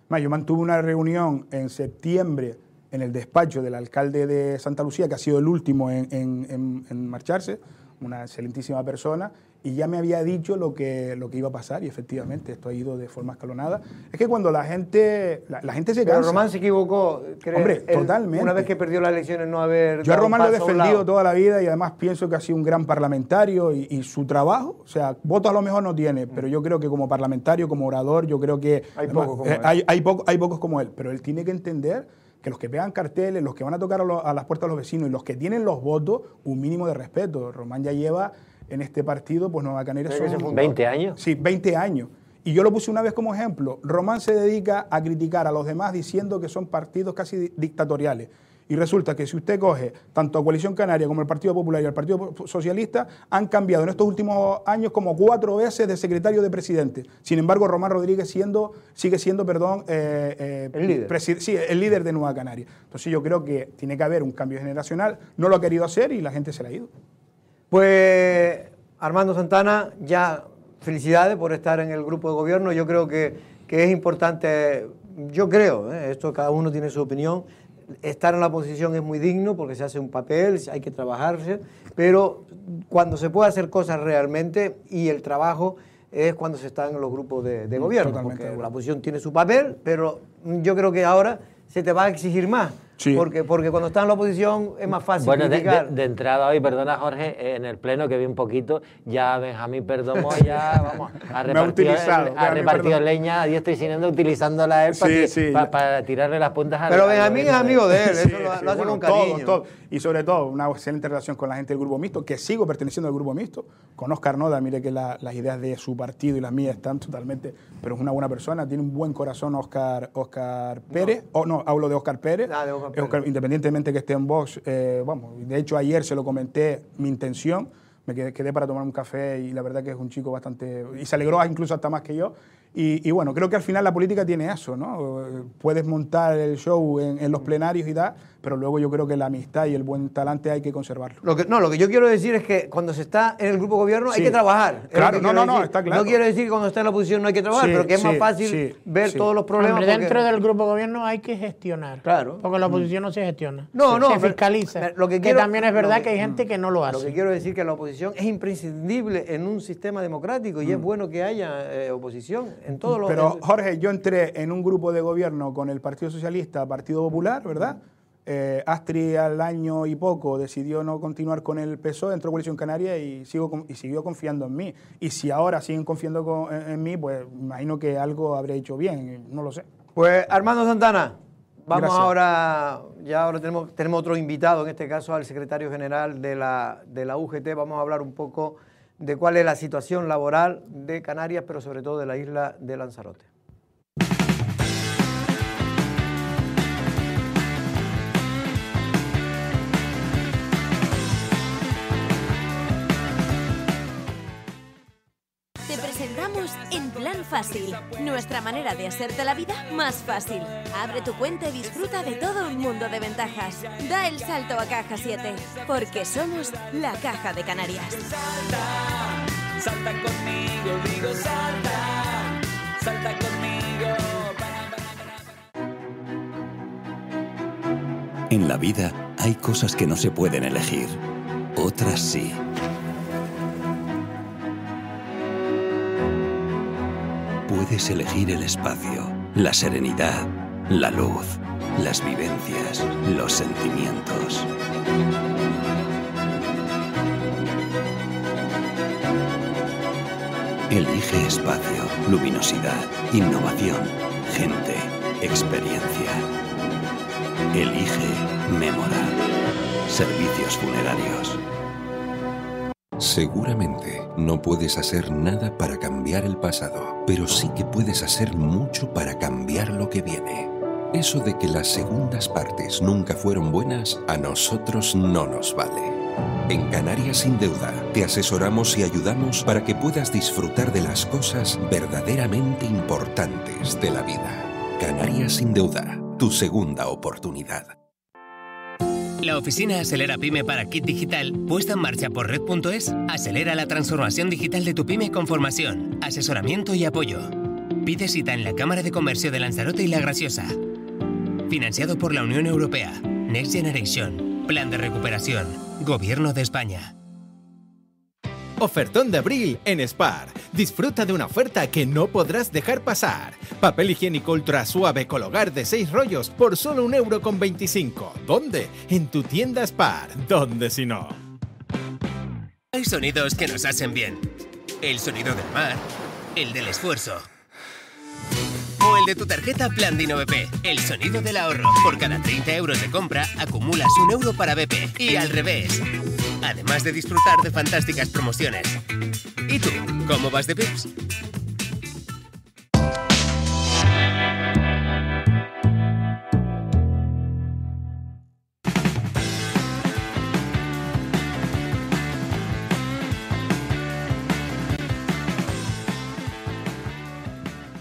Yo mantuve una reunión en septiembre en el despacho del alcalde de Santa Lucía, que ha sido el último en marcharse, una excelentísima persona, y ya me había dicho lo que iba a pasar, y efectivamente esto ha ido de forma escalonada. Es que cuando la gente se cansa...
Pero Román se equivocó,
Hombre, totalmente.
Una vez que perdió las elecciones no haber...
Yo a Román lo he defendido toda la vida y además pienso que ha sido un gran parlamentario y su trabajo, o sea, votos a lo mejor no tiene, pero yo creo que como parlamentario, como orador, yo creo que...
Hay pocos como él.
Hay pocos como él, pero él tiene que entender que los que pegan carteles, los que van a tocar a las puertas de los vecinos y los que tienen los votos, un mínimo de respeto. Román ya lleva en este partido, pues Nueva Canarias son...
¿20 años?
Sí, 20 años. Y yo lo puse una vez como ejemplo. Román se dedica a criticar a los demás diciendo que son partidos casi dictatoriales. Y resulta que si usted coge tanto a Coalición Canaria como el Partido Popular y el Partido Socialista, han cambiado en estos últimos años como 4 veces de secretario de presidente. Sin embargo, Román Rodríguez sigue siendo
el líder.
Sí, el líder de Nueva Canaria. Entonces yo creo que tiene que haber un cambio generacional. No lo ha querido hacer y la gente se le ha ido.
Pues Armando Santana, ya felicidades por estar en el grupo de gobierno. Yo creo que es importante, esto cada uno tiene su opinión, estar en la oposición es muy digno porque se hace un papel, hay que trabajarse, pero cuando se puede hacer cosas realmente y el trabajo es cuando se está en los grupos de gobierno, porque la oposición tiene su papel, pero yo creo que ahora se te va a exigir más. Sí. Porque cuando está en la oposición es más fácil criticar.
De entrada hoy, perdona Jorge, en el pleno que vi un poquito, ya Benjamín Perdomo ya, vamos, ha repartido leña a diestro y siniestro utilizándola a él para tirarle las puntas a...
Pero Benjamín es amigo de él, eso lo hace con cariño.
Todo. Y sobre todo, una excelente relación con la gente del Grupo Mixto, que sigo perteneciendo al Grupo Mixto, con Óscar Noda, mire que las ideas de su partido y las mías están totalmente... Pero es una buena persona, tiene un buen corazón Óscar Pérez, hablo de Óscar Pérez. Independientemente que esté en Vox, de hecho ayer se lo comenté, mi intención, me quedé para tomar un café y la verdad que es un chico bastante... y se alegró incluso hasta más que yo. Y bueno, creo que al final la política tiene eso, ¿no? Puedes montar el show en los plenarios y tal, pero luego yo creo que la amistad y el buen talante hay que conservarlo.
Lo que yo quiero decir es que cuando se está en el grupo de gobierno hay que trabajar.
Claro, está claro.
No quiero decir que cuando está en la oposición no hay que trabajar, pero que es más fácil ver todos los problemas.
Hombre, dentro del grupo de gobierno hay que gestionar. Claro. Porque la oposición no se gestiona. Se fiscaliza. Que también es verdad que hay gente que no lo hace.
Lo que quiero decir es que la oposición es imprescindible en un sistema democrático y es bueno que haya oposición en todos los...
Pero Jorge, yo entré en un grupo de gobierno con el Partido Socialista, Partido Popular, ¿verdad? Astrid al año y poco decidió no continuar con el PSOE, entró a Coalición Canaria y siguió confiando en mí. Y si ahora siguen confiando en mí, pues imagino que algo habré hecho bien, no lo sé.
Pues Armando Santana, vamos
Gracias.
ahora tenemos otro invitado, en este caso al secretario general de la UGT. Vamos a hablar un poco de cuál es la situación laboral de Canarias, pero sobre todo de la isla de Lanzarote.
Te presentamos En Plan Fácil, nuestra manera de hacerte la vida más fácil. Abre tu cuenta y disfruta de todo un mundo de ventajas. Da el salto a Caja 7, porque somos la Caja de Canarias.
Salta, salta conmigo, digo salta, salta conmigo.
En la vida hay cosas que no se pueden elegir, otras sí. Puedes elegir el espacio, la serenidad, la luz, las vivencias, los sentimientos. Elige espacio, luminosidad, innovación, gente, experiencia. Elige Mémora. Servicios funerarios. Seguramente no puedes hacer nada para cambiar el pasado, pero sí que puedes hacer mucho para cambiar lo que viene. Eso de que las segundas partes nunca fueron buenas, a nosotros no nos vale. En Canarias Sin Deuda te asesoramos y ayudamos para que puedas disfrutar de las cosas verdaderamente importantes de la vida. Canarias Sin Deuda, tu segunda oportunidad.
La oficina Acelera Pyme para Kit Digital, puesta en marcha por Red.es, acelera la transformación digital de tu pyme con formación, asesoramiento y apoyo. Pide cita en la Cámara de Comercio de Lanzarote y La Graciosa. Financiado por la Unión Europea, Next Generation, Plan de Recuperación, Gobierno de España.
Ofertón de abril en Spar. Disfruta de una oferta que no podrás dejar pasar. Papel higiénico ultra suave Cologar de 6 rollos por solo 1,25 €. ¿Dónde? En tu tienda Spar. ¿Dónde si no?
Hay sonidos que nos hacen bien. El sonido del mar, el del esfuerzo. O el de tu tarjeta Plan Dino BP, el sonido del ahorro. Por cada 30 € de compra, acumulas 1 € para BP. Y al revés. Además de disfrutar de fantásticas promociones. ¿Y tú? ¿Cómo vas de Pips?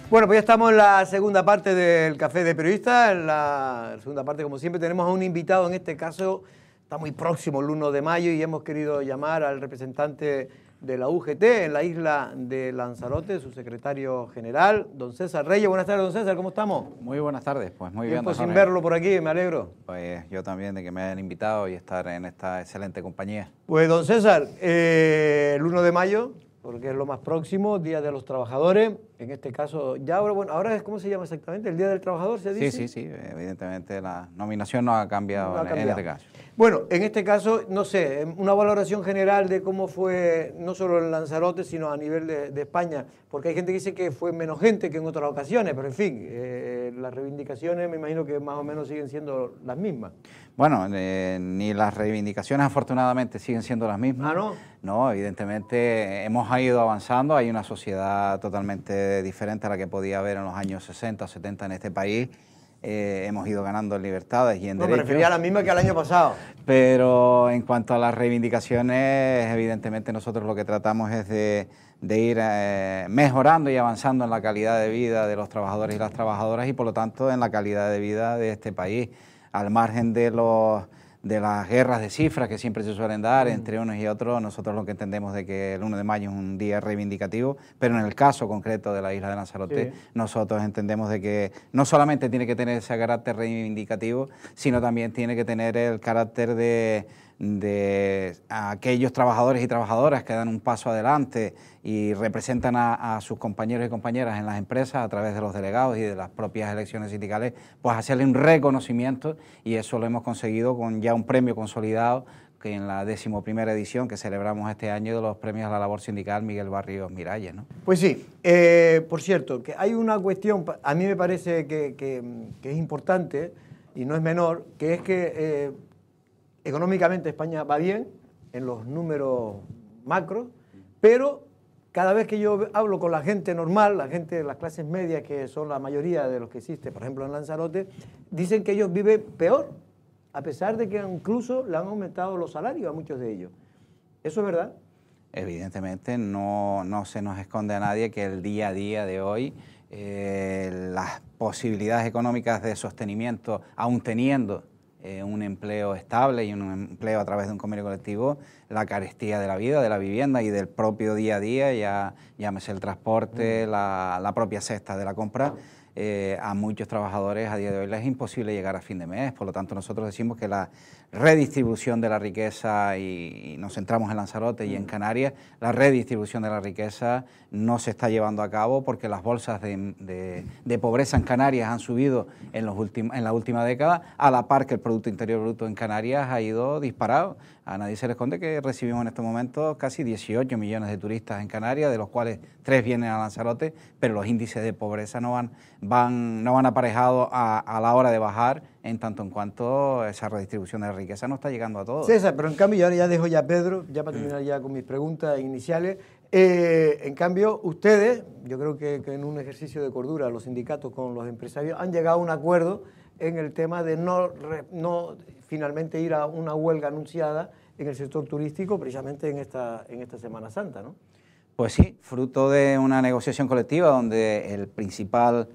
Bueno, pues ya estamos en la segunda parte del Café de Periodistas. En la segunda parte, como siempre, tenemos a un invitado. En este caso, está muy próximo el 1 de mayo y hemos querido llamar al representante de la UGT en la isla de Lanzarote, su secretario general, don César Reyes. Buenas tardes, don César, ¿cómo estamos?
Muy buenas tardes, pues muy bien.
Tiempo sin verlo por aquí, me alegro.
Pues yo también de que me hayan invitado y estar en esta excelente compañía.
Pues don César, el 1 de mayo, porque es lo más próximo, Día de los Trabajadores, en este caso, ya ahora, bueno, ahora es, ¿cómo se llama exactamente? ¿El Día del Trabajador se dice?
Sí, evidentemente la nominación no ha cambiado, en este caso.
Bueno, en este caso, no sé, una valoración general de cómo fue, no solo en Lanzarote, sino a nivel de España, porque hay gente que dice que fue menos gente que en otras ocasiones, pero en fin, las reivindicaciones me imagino que más o menos siguen siendo las mismas.
Bueno, ni las reivindicaciones afortunadamente siguen siendo las mismas.
¿Ah, no?
No, evidentemente hemos ido avanzando, hay una sociedad totalmente diferente a la que podía haber en los años 60 o 70 en este país. Hemos ido ganando en libertades y en derechos.
Me refería a la misma que al año pasado.
Pero en cuanto a las reivindicaciones, evidentemente nosotros lo que tratamos es de ir mejorando y avanzando en la calidad de vida de los trabajadores y las trabajadoras y por lo tanto en la calidad de vida de este país, al margen de las guerras de cifras que siempre se suelen dar entre unos y otros. Nosotros lo que entendemos de que el 1 de mayo es un día reivindicativo, pero en el caso concreto de la isla de Lanzarote, nosotros entendemos de que no solamente tiene que tener ese carácter reivindicativo, sino también tiene que tener el carácter de aquellos trabajadores y trabajadoras que dan un paso adelante y representan a sus compañeros y compañeras en las empresas a través de los delegados y de las propias elecciones sindicales, pues hacerle un reconocimiento, y eso lo hemos conseguido con ya un premio consolidado que en la 11ª edición que celebramos este año de los premios a la labor sindical Miguel Barrios Miralles, ¿no?
Pues sí, por cierto, que hay una cuestión, a mí me parece que es importante y no es menor, que es que económicamente España va bien en los números macros, pero cada vez que yo hablo con la gente normal, la gente de las clases medias, que son la mayoría de los que existe, por ejemplo en Lanzarote, dicen que ellos viven peor, a pesar de que incluso le han aumentado los salarios a muchos de ellos. ¿Eso es verdad?
Evidentemente no se nos esconde a nadie que el día a día de hoy las posibilidades económicas de sostenimiento, aún teniendo un empleo estable y un empleo a través de un convenio colectivo, la carestía de la vida, de la vivienda y del propio día a día, ya llámese el transporte, la propia cesta de la compra, a muchos trabajadores a día de hoy les es imposible llegar a fin de mes. Por lo tanto, nosotros decimos que la redistribución de la riqueza, y nos centramos en Lanzarote y en Canarias, la redistribución de la riqueza no se está llevando a cabo porque las bolsas de pobreza en Canarias han subido en la última década, a la par que el Producto Interior Bruto en Canarias ha ido disparado. A nadie se le esconde que recibimos en estos momentos casi 18 millones de turistas en Canarias, de los cuales 3 vienen a Lanzarote, pero los índices de pobreza no van aparejados a la hora de bajar, en tanto en cuanto esa redistribución de la riqueza no está llegando a todos.
César, pero en cambio, ahora ya dejo ya a Pedro, ya para terminar ya con mis preguntas iniciales. En cambio, ustedes, yo creo que en un ejercicio de cordura, los sindicatos con los empresarios han llegado a un acuerdo en el tema de no finalmente ir a una huelga anunciada en el sector turístico, precisamente en esta Semana Santa, ¿no?
Pues sí, fruto de una negociación colectiva donde el principal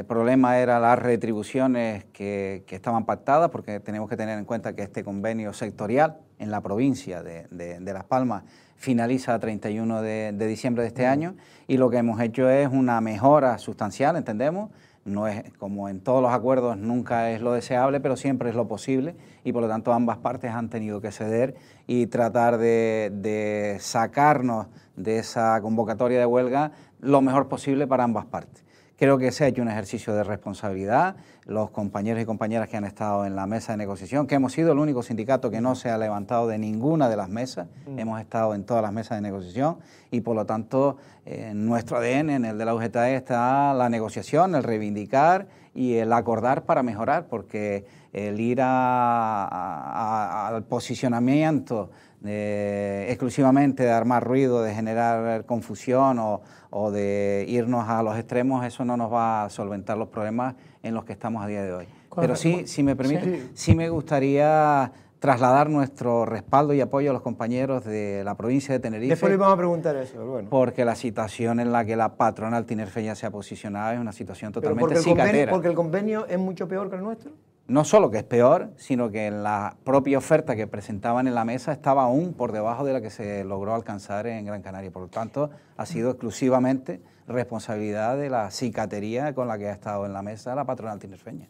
problema era las retribuciones que estaban pactadas, porque tenemos que tener en cuenta que este convenio sectorial en la provincia de Las Palmas finaliza el 31 de diciembre de este año, y lo que hemos hecho es una mejora sustancial, entendemos, No es, como en todos los acuerdos, nunca es lo deseable, pero siempre es lo posible, y por lo tanto ambas partes han tenido que ceder y tratar de sacarnos de esa convocatoria de huelga lo mejor posible para ambas partes. Creo que se ha hecho un ejercicio de responsabilidad. Los compañeros y compañeras que han estado en la mesa de negociación, que hemos sido el único sindicato que no se ha levantado de ninguna de las mesas, hemos estado en todas las mesas de negociación y por lo tanto en nuestro ADN, en el de la UGT, está la negociación, el reivindicar y el acordar para mejorar, porque el ir al posicionamiento exclusivamente de armar ruido, de generar confusión o de irnos a los extremos, eso no nos va a solventar los problemas en los que estamos a día de hoy. Pero sí, si me permite, sí me gustaría trasladar nuestro respaldo y apoyo a los compañeros de la provincia de Tenerife.
Después le vamos a preguntar eso, pero bueno.
Porque la situación en la que la patronal tinerfeña se ha posicionado es una situación totalmente cicatera.
¿Porque el convenio es mucho peor que el nuestro?
No solo que es peor, sino que en la propia oferta que presentaban en la mesa estaba aún por debajo de la que se logró alcanzar en Gran Canaria. Por lo tanto, ha sido exclusivamente responsabilidad de la cicatería con la que ha estado en la mesa la patronal tinerfeña.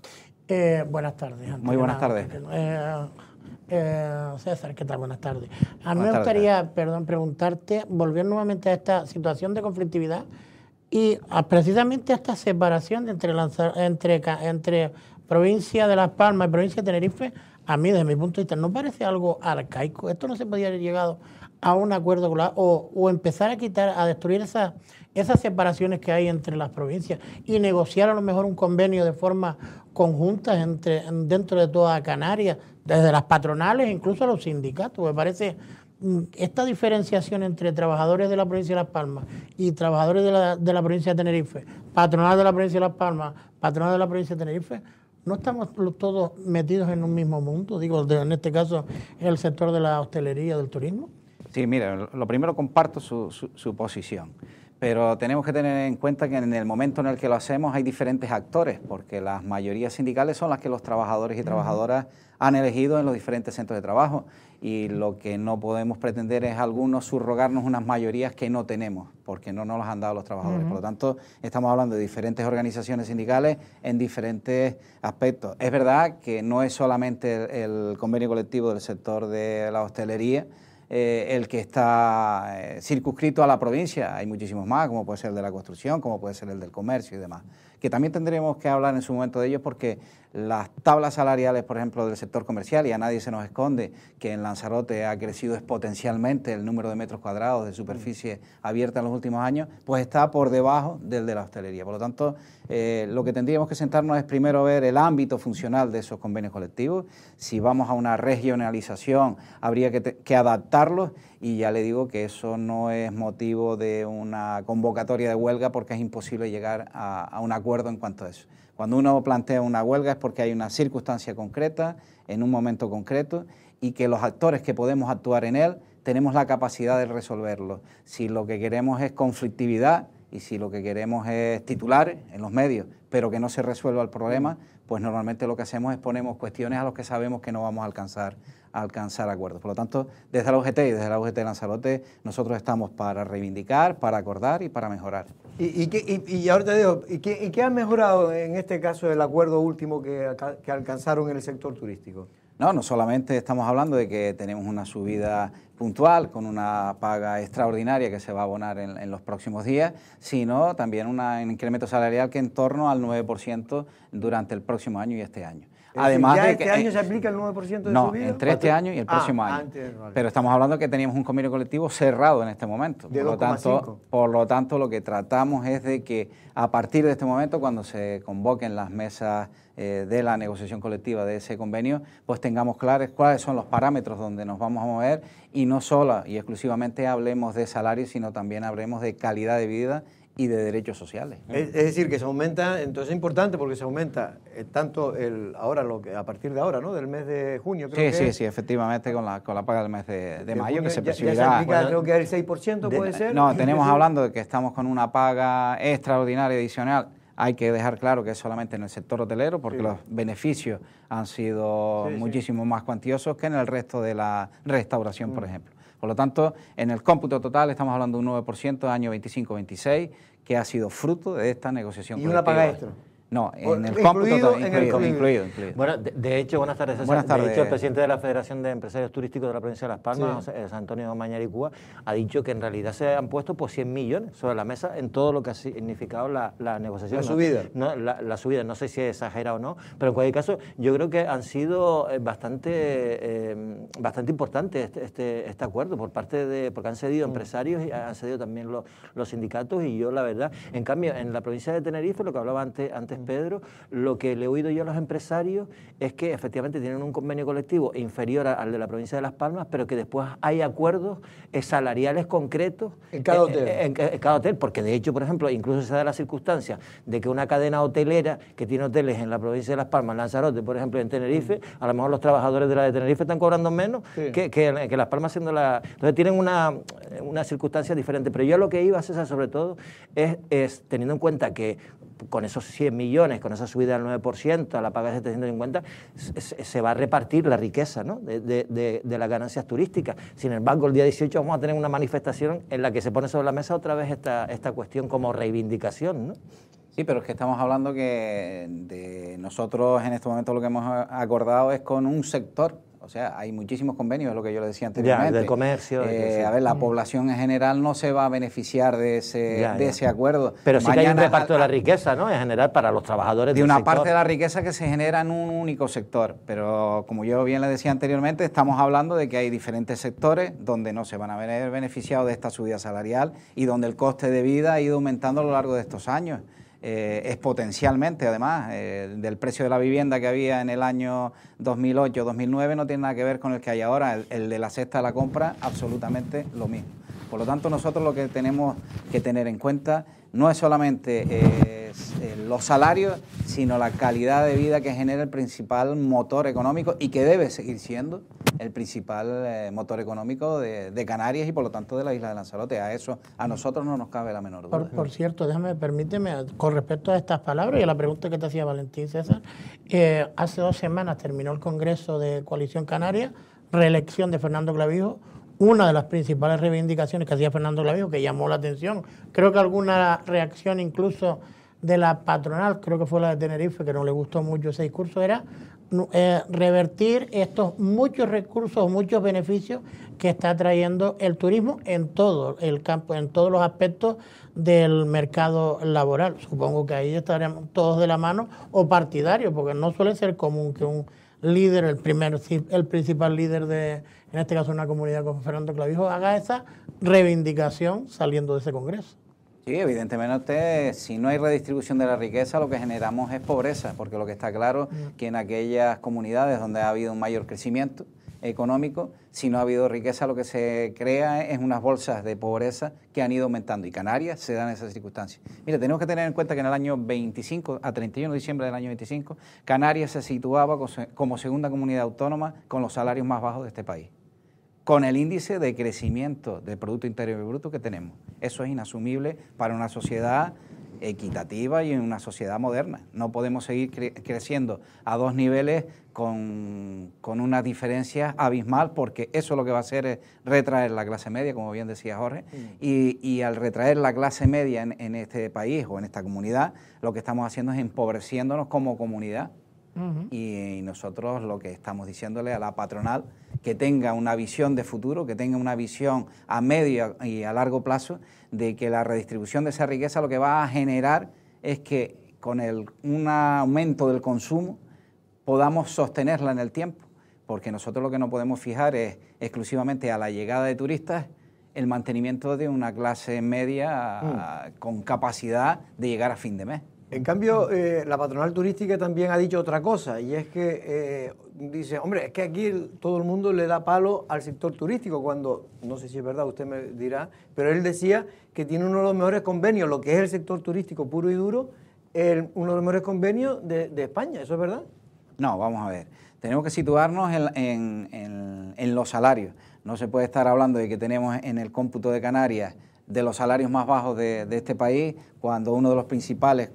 Buenas tardes.
Muy buenas tardes.
César, ¿qué tal? Buenas tardes. A mí me gustaría, preguntarte, volver nuevamente a esta situación de conflictividad y precisamente a esta separación entre provincia de Las Palmas y provincia de Tenerife. A mí, desde mi punto de vista, ¿no parece algo arcaico? ¿Esto no se podía haber llegado a un acuerdo o empezar a destruir esas separaciones que hay entre las provincias y negociar a lo mejor un convenio de forma conjunta dentro de toda Canarias, desde las patronales e incluso los sindicatos? Me parece esta diferenciación entre trabajadores de la provincia de Las Palmas y trabajadores de la provincia de Tenerife, patronal de la provincia de Las Palmas, patronal de la provincia de Tenerife, ¿no estamos todos metidos en un mismo mundo? Digo, en este caso, el sector de la hostelería, del turismo.
Sí, mira, lo primero comparto su posición, pero tenemos que tener en cuenta que en el momento en el que lo hacemos hay diferentes actores, porque las mayorías sindicales son las que los trabajadores y trabajadoras han elegido en los diferentes centros de trabajo, y lo que no podemos pretender es algunos subrogarnos unas mayorías que no tenemos, porque no nos las han dado los trabajadores. Por lo tanto, estamos hablando de diferentes organizaciones sindicales en diferentes aspectos. Es verdad que no es solamente el convenio colectivo del sector de la hostelería el que está circunscrito a la provincia. Hay muchísimos más, como puede ser el de la construcción, como puede ser el del comercio y demás, que también tendremos que hablar en su momento de ellos, porque las tablas salariales, por ejemplo, del sector comercial, y a nadie se nos esconde que en Lanzarote ha crecido exponencialmente el número de metros cuadrados de superficie abierta en los últimos años, pues está por debajo del de la hostelería. Por lo tanto, lo que tendríamos que sentarnos es primero ver el ámbito funcional de esos convenios colectivos. Si vamos a una regionalización, habría que adaptarlos, y ya le digo que eso no es motivo de una convocatoria de huelga, porque es imposible llegar a un acuerdo en cuanto a eso. Cuando uno plantea una huelga es porque hay una circunstancia concreta, en un momento concreto, y que los actores que podemos actuar en él tenemos la capacidad de resolverlo. Si lo que queremos es conflictividad y si lo que queremos es titulares en los medios, pero que no se resuelva el problema, pues normalmente lo que hacemos es ponemos cuestiones a las que sabemos que no vamos a alcanzar acuerdos. Por lo tanto, desde la UGT y desde la UGT Lanzarote, nosotros estamos para reivindicar, para acordar y para mejorar.
Y ahora te digo, ¿y qué ha mejorado en este caso el acuerdo último que alcanzaron en el sector turístico?
No solamente estamos hablando de que tenemos una subida puntual con una paga extraordinaria que se va a abonar en los próximos días, sino también un incremento salarial que en torno al 9% durante el próximo año y este año.
Además ¿ya de que, este año se aplica el 9% de subida?
No, entre este año y el próximo año. Vale. Pero estamos hablando que teníamos un convenio colectivo cerrado en este momento.
De
2,5. Por lo tanto, lo que tratamos es de que a partir de este momento, cuando se convoquen las mesas de la negociación colectiva de ese convenio, pues tengamos claros cuáles son los parámetros donde nos vamos a mover, y no solo y exclusivamente hablemos de salarios, sino también hablemos de calidad de vida y de derechos sociales.
Es decir, que se aumenta, entonces es importante porque se aumenta tanto a partir de ahora, ¿no? Del mes de junio.
Sí, efectivamente, con la paga del mes de mayo, junio, que se percibirá.
Ya se aplica, creo que el 6%, ¿puede ser?
No, tenemos hablando de que estamos con una paga extraordinaria adicional. Hay que dejar claro que es solamente en el sector hotelero, porque los beneficios han sido muchísimo más cuantiosos que en el resto de la restauración, por ejemplo. Por lo tanto, en el cómputo total estamos hablando de un 9% año 25-26, que ha sido fruto de esta negociación colectiva.
¿Y una paga extra?
No, en el cómputo incluido.
Bueno, de hecho, buenas tardes, César.
Buenas tardes.
De hecho, el presidente de la Federación de Empresarios Turísticos de la provincia de Las Palmas, José Antonio Mañaricúa, ha dicho que en realidad se han puesto 100 millones sobre la mesa en todo lo que ha significado la negociación.
La subida.
La subida, no sé si es exagera o no, pero en cualquier caso, yo creo que han sido bastante importante este acuerdo porque han cedido empresarios y han cedido también los sindicatos, y yo la verdad, en cambio, en la provincia de Tenerife, lo que hablaba antes Pedro, lo que le he oído yo a los empresarios es que efectivamente tienen un convenio colectivo inferior al de la provincia de Las Palmas, pero que después hay acuerdos salariales concretos
en cada hotel.
En cada hotel, porque de hecho, por ejemplo, incluso se da la circunstancia de que una cadena hotelera que tiene hoteles en la provincia de Las Palmas, Lanzarote, por ejemplo, en Tenerife, a lo mejor los trabajadores de la de Tenerife están cobrando menos que Las Palmas siendo la... Entonces tienen una circunstancia diferente, pero yo lo que iba, César, sobre todo, es teniendo en cuenta que con esos 100 millones, con esa subida del 9%, a la paga de 750, se va a repartir la riqueza, ¿no?, de las ganancias turísticas. Sin embargo, el día 18 vamos a tener una manifestación en la que se pone sobre la mesa otra vez esta cuestión como reivindicación, ¿no?
Sí, pero es que estamos hablando que de nosotros en este momento lo que hemos acordado es con un sector. O sea, hay muchísimos convenios, es lo que yo le decía anteriormente.
Del comercio.
A ver, la población en general no se va a beneficiar de ese acuerdo.
Pero sí que hay un reparto de la riqueza, ¿no?, en general para los trabajadores
de una parte de la riqueza que se genera en un único sector. Pero como yo bien le decía anteriormente, estamos hablando de que hay diferentes sectores donde no se van a ver beneficiados de esta subida salarial y donde el coste de vida ha ido aumentando a lo largo de estos años. Exponencialmente, además, del precio de la vivienda que había en el año 2008-2009 no tiene nada que ver con el que hay ahora. El de la cesta de la compra, absolutamente lo mismo. Por lo tanto, nosotros lo que tenemos que tener en cuenta no es solamente los salarios, sino la calidad de vida que genera el principal motor económico y que debe seguir siendo el principal motor económico de Canarias y por lo tanto de la isla de Lanzarote. A nosotros no nos cabe la menor duda.
Por cierto, permíteme, con respecto a estas palabras y a la pregunta que te hacía Valentín César, hace 2 semanas terminó el Congreso de Coalición Canaria, reelección de Fernando Clavijo. Una de las principales reivindicaciones que hacía Fernando Clavijo, que llamó la atención, creo que alguna reacción incluso de la patronal, creo que fue la de Tenerife, que no le gustó mucho ese discurso, era revertir estos muchos recursos, muchos beneficios que está trayendo el turismo en todo el campo, en todos los aspectos del mercado laboral. Supongo que ahí estaremos todos de la mano o partidarios, porque no suele ser común que un líder, el principal líder de, en este caso, una comunidad como Fernando Clavijo, haga esa reivindicación saliendo de ese congreso.
Sí, evidentemente, si no hay redistribución de la riqueza, lo que generamos es pobreza, porque lo que está claro es que en aquellas comunidades donde ha habido un mayor crecimiento económico, si no ha habido riqueza, lo que se crea es unas bolsas de pobreza que han ido aumentando, y Canarias se dan esas circunstancias. Mira, tenemos que tener en cuenta que en el año 25, a 31 de diciembre del año 25, Canarias se situaba como segunda comunidad autónoma con los salarios más bajos de este país, con el índice de crecimiento del Producto Interior Bruto que tenemos. Eso es inasumible para una sociedad equitativa y en una sociedad moderna. No podemos seguir creciendo a 2 niveles con una diferencia abismal, porque eso lo que va a hacer es retraer la clase media, como bien decía Jorge, y al retraer la clase media en este país o en esta comunidad, lo que estamos haciendo es empobreciéndonos como comunidad. Y nosotros lo que estamos diciéndole a la patronal, que tenga una visión de futuro, que tenga una visión a medio y a largo plazo, de que la redistribución de esa riqueza lo que va a generar es que con un aumento del consumo podamos sostenerla en el tiempo, porque nosotros lo que no podemos fijar es exclusivamente a la llegada de turistas el mantenimiento de una clase media con capacidad de llegar a fin de mes.
En cambio, la patronal turística también ha dicho otra cosa, y es que dice, hombre, es que aquí todo el mundo le da palo al sector turístico, cuando, no sé si es verdad, usted me dirá, pero él decía que tiene uno de los mejores convenios, lo que es el sector turístico puro y duro, uno de los mejores convenios de España, ¿eso es verdad?
No, vamos a ver, tenemos que situarnos en los salarios. No se puede estar hablando de que tenemos en el cómputo de Canarias de los salarios más bajos de este país, cuando uno de los principales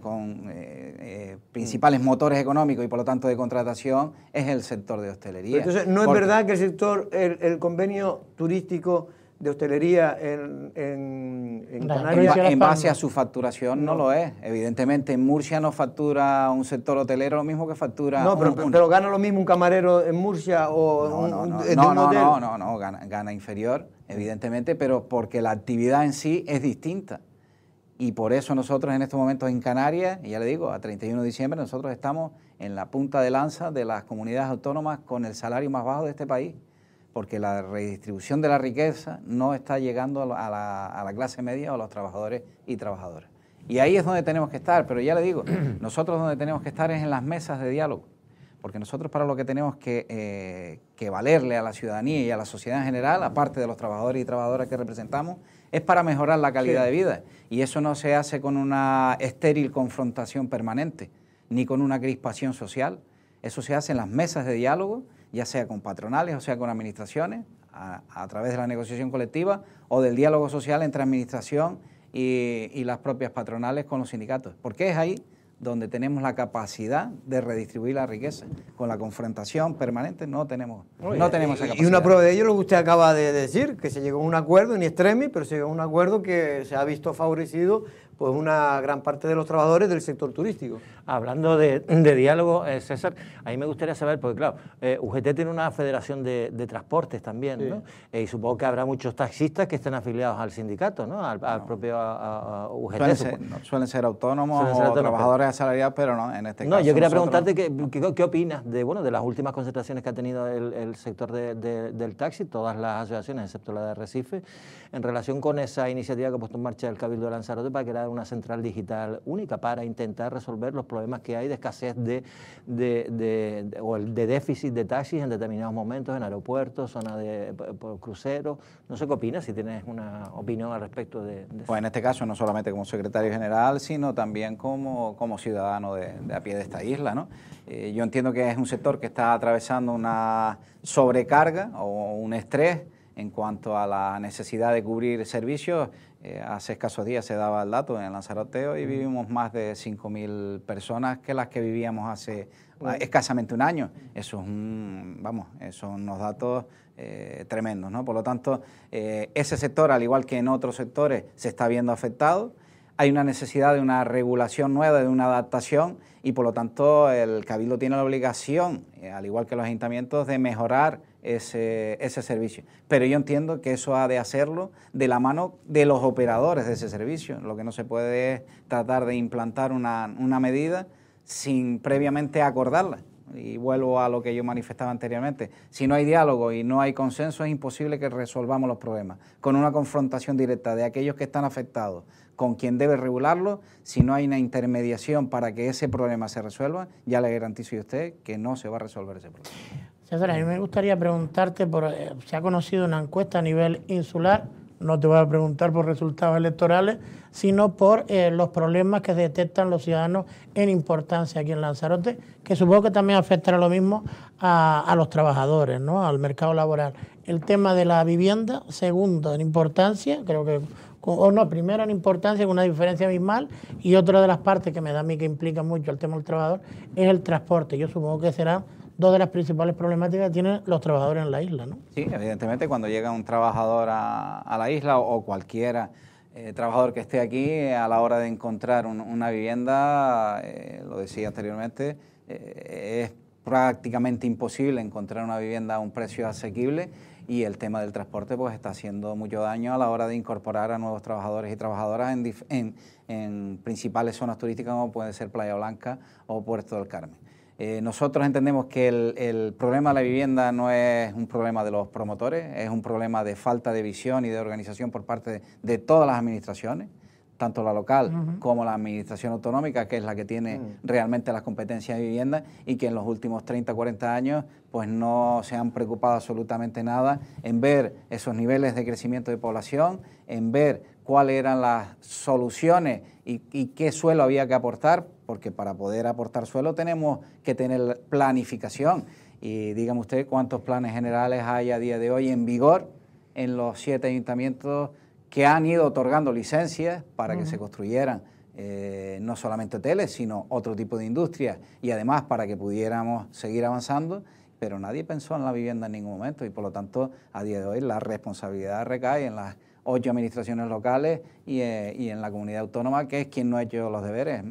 motores económicos y por lo tanto de contratación es el sector de hostelería.
Pero entonces, ¿no es verdad que el sector, el convenio turístico de hostelería en Canarias.
En base a su facturación no lo es. Evidentemente en Murcia no factura un sector hotelero lo mismo que factura...
No, pero gana lo mismo un camarero en Murcia o
No, gana inferior, evidentemente, pero porque la actividad en sí es distinta. Y por eso nosotros en estos momentos en Canarias, y ya le digo, a 31 de diciembre nosotros estamos en la punta de lanza de las comunidades autónomas con el salario más bajo de este país, porque la redistribución de la riqueza no está llegando a la clase media o a los trabajadores y trabajadoras. Y ahí es donde tenemos que estar, pero ya le digo, nosotros donde tenemos que estar es en las mesas de diálogo, porque nosotros para lo que tenemos que valerle a la ciudadanía y a la sociedad en general, aparte de los trabajadores y trabajadoras que representamos, es para mejorar la calidad de vida. Y eso no se hace con una estéril confrontación permanente, ni con una crispación social. Eso se hace en las mesas de diálogo, ya sea con patronales o sea con administraciones, a través de la negociación colectiva o del diálogo social entre administración y las propias patronales con los sindicatos. Porque es ahí donde tenemos la capacidad de redistribuir la riqueza. Con la confrontación permanente no tenemos esa capacidad.
Y una prueba de ello es lo que usted acaba de decir, que se llegó a un acuerdo, in extremis, pero se llegó a un acuerdo que se ha visto favorecido pues una gran parte de los trabajadores del sector turístico.
Hablando de diálogo, César, a mí me gustaría saber, porque claro, UGT tiene una federación de transportes también, sí, ¿no? Y supongo que habrá muchos taxistas que estén afiliados al sindicato, ¿no? Al propio UGT.
Suelen ser autónomos o trabajadores asalariados, pero no, en este caso.
No, yo quería preguntarte qué opinas de las últimas concentraciones que ha tenido el sector del taxi, todas las asociaciones, excepto la de Arrecife, en relación con esa iniciativa que ha puesto en marcha el Cabildo de Lanzarote para crear una central digital única para intentar resolver los problemas que hay de escasez de déficit de taxis en determinados momentos, en aeropuertos, zona de cruceros. No sé qué opinas, si tienes una opinión al respecto de eso.
Pues en este caso no solamente como secretario general, sino también como ciudadano de a pie de esta isla, ¿no? Yo entiendo que es un sector que está atravesando una sobrecarga o un estrés en cuanto a la necesidad de cubrir servicios. Hace escasos días se daba el dato en Lanzarote, hoy vivimos más de 5.000 personas que las que vivíamos hace escasamente un año. Eso es son unos datos tremendos, ¿no? Por lo tanto, ese sector, al igual que en otros sectores, se está viendo afectado. Hay una necesidad de una regulación nueva, de una adaptación, y por lo tanto el Cabildo tiene la obligación, al igual que los ayuntamientos, de mejorar ese servicio. Pero yo entiendo que eso ha de hacerlo de la mano de los operadores de ese servicio. Lo que no se puede es tratar de implantar una medida sin previamente acordarla. Y vuelvo a lo que yo manifestaba anteriormente. Si no hay diálogo y no hay consenso, es imposible que resolvamos los problemas. Con una confrontación directa de aquellos que están afectados con quien debe regularlo, si no hay una intermediación para que ese problema se resuelva, ya le garantizo a usted que no se va a resolver ese problema.
César, a mí me gustaría preguntarte, se ha conocido una encuesta a nivel insular, no te voy a preguntar por resultados electorales, sino por los problemas que detectan los ciudadanos en importancia aquí en Lanzarote, que supongo que también afectará lo mismo a los trabajadores, ¿no? Al mercado laboral. El tema de la vivienda, segundo en importancia, creo que, primero en importancia con una diferencia abismal, y otra de las partes que me da a mí que implica mucho el tema del trabajador es el transporte. Yo supongo que serán dos de las principales problemáticas que tienen los trabajadores en la isla, ¿no?
Sí, evidentemente cuando llega un trabajador a la isla o cualquiera trabajador que esté aquí, a la hora de encontrar una vivienda, lo decía anteriormente, es prácticamente imposible encontrar una vivienda a un precio asequible, y el tema del transporte pues está haciendo mucho daño a la hora de incorporar a nuevos trabajadores y trabajadoras en principales zonas turísticas como puede ser Playa Blanca o Puerto del Carmen. Nosotros entendemos que el problema de la vivienda no es un problema de los promotores, es un problema de falta de visión y de organización por parte de todas las administraciones, tanto la local como la administración autonómica, que es la que tiene realmente las competencias de vivienda, y que en los últimos 30, 40 años pues no se han preocupado absolutamente nada en ver esos niveles de crecimiento de población, en ver cuáles eran las soluciones y qué suelo había que aportar, porque para poder aportar suelo tenemos que tener planificación. Y dígame usted cuántos planes generales hay a día de hoy en vigor en los 7 ayuntamientos que han ido otorgando licencias para que se construyeran no solamente hoteles, sino otro tipo de industrias, y además para que pudiéramos seguir avanzando. pero nadie pensó en la vivienda en ningún momento y por lo tanto a día de hoy la responsabilidad recae en las 8 administraciones locales y en la comunidad autónoma, que es quien no ha hecho los deberes. A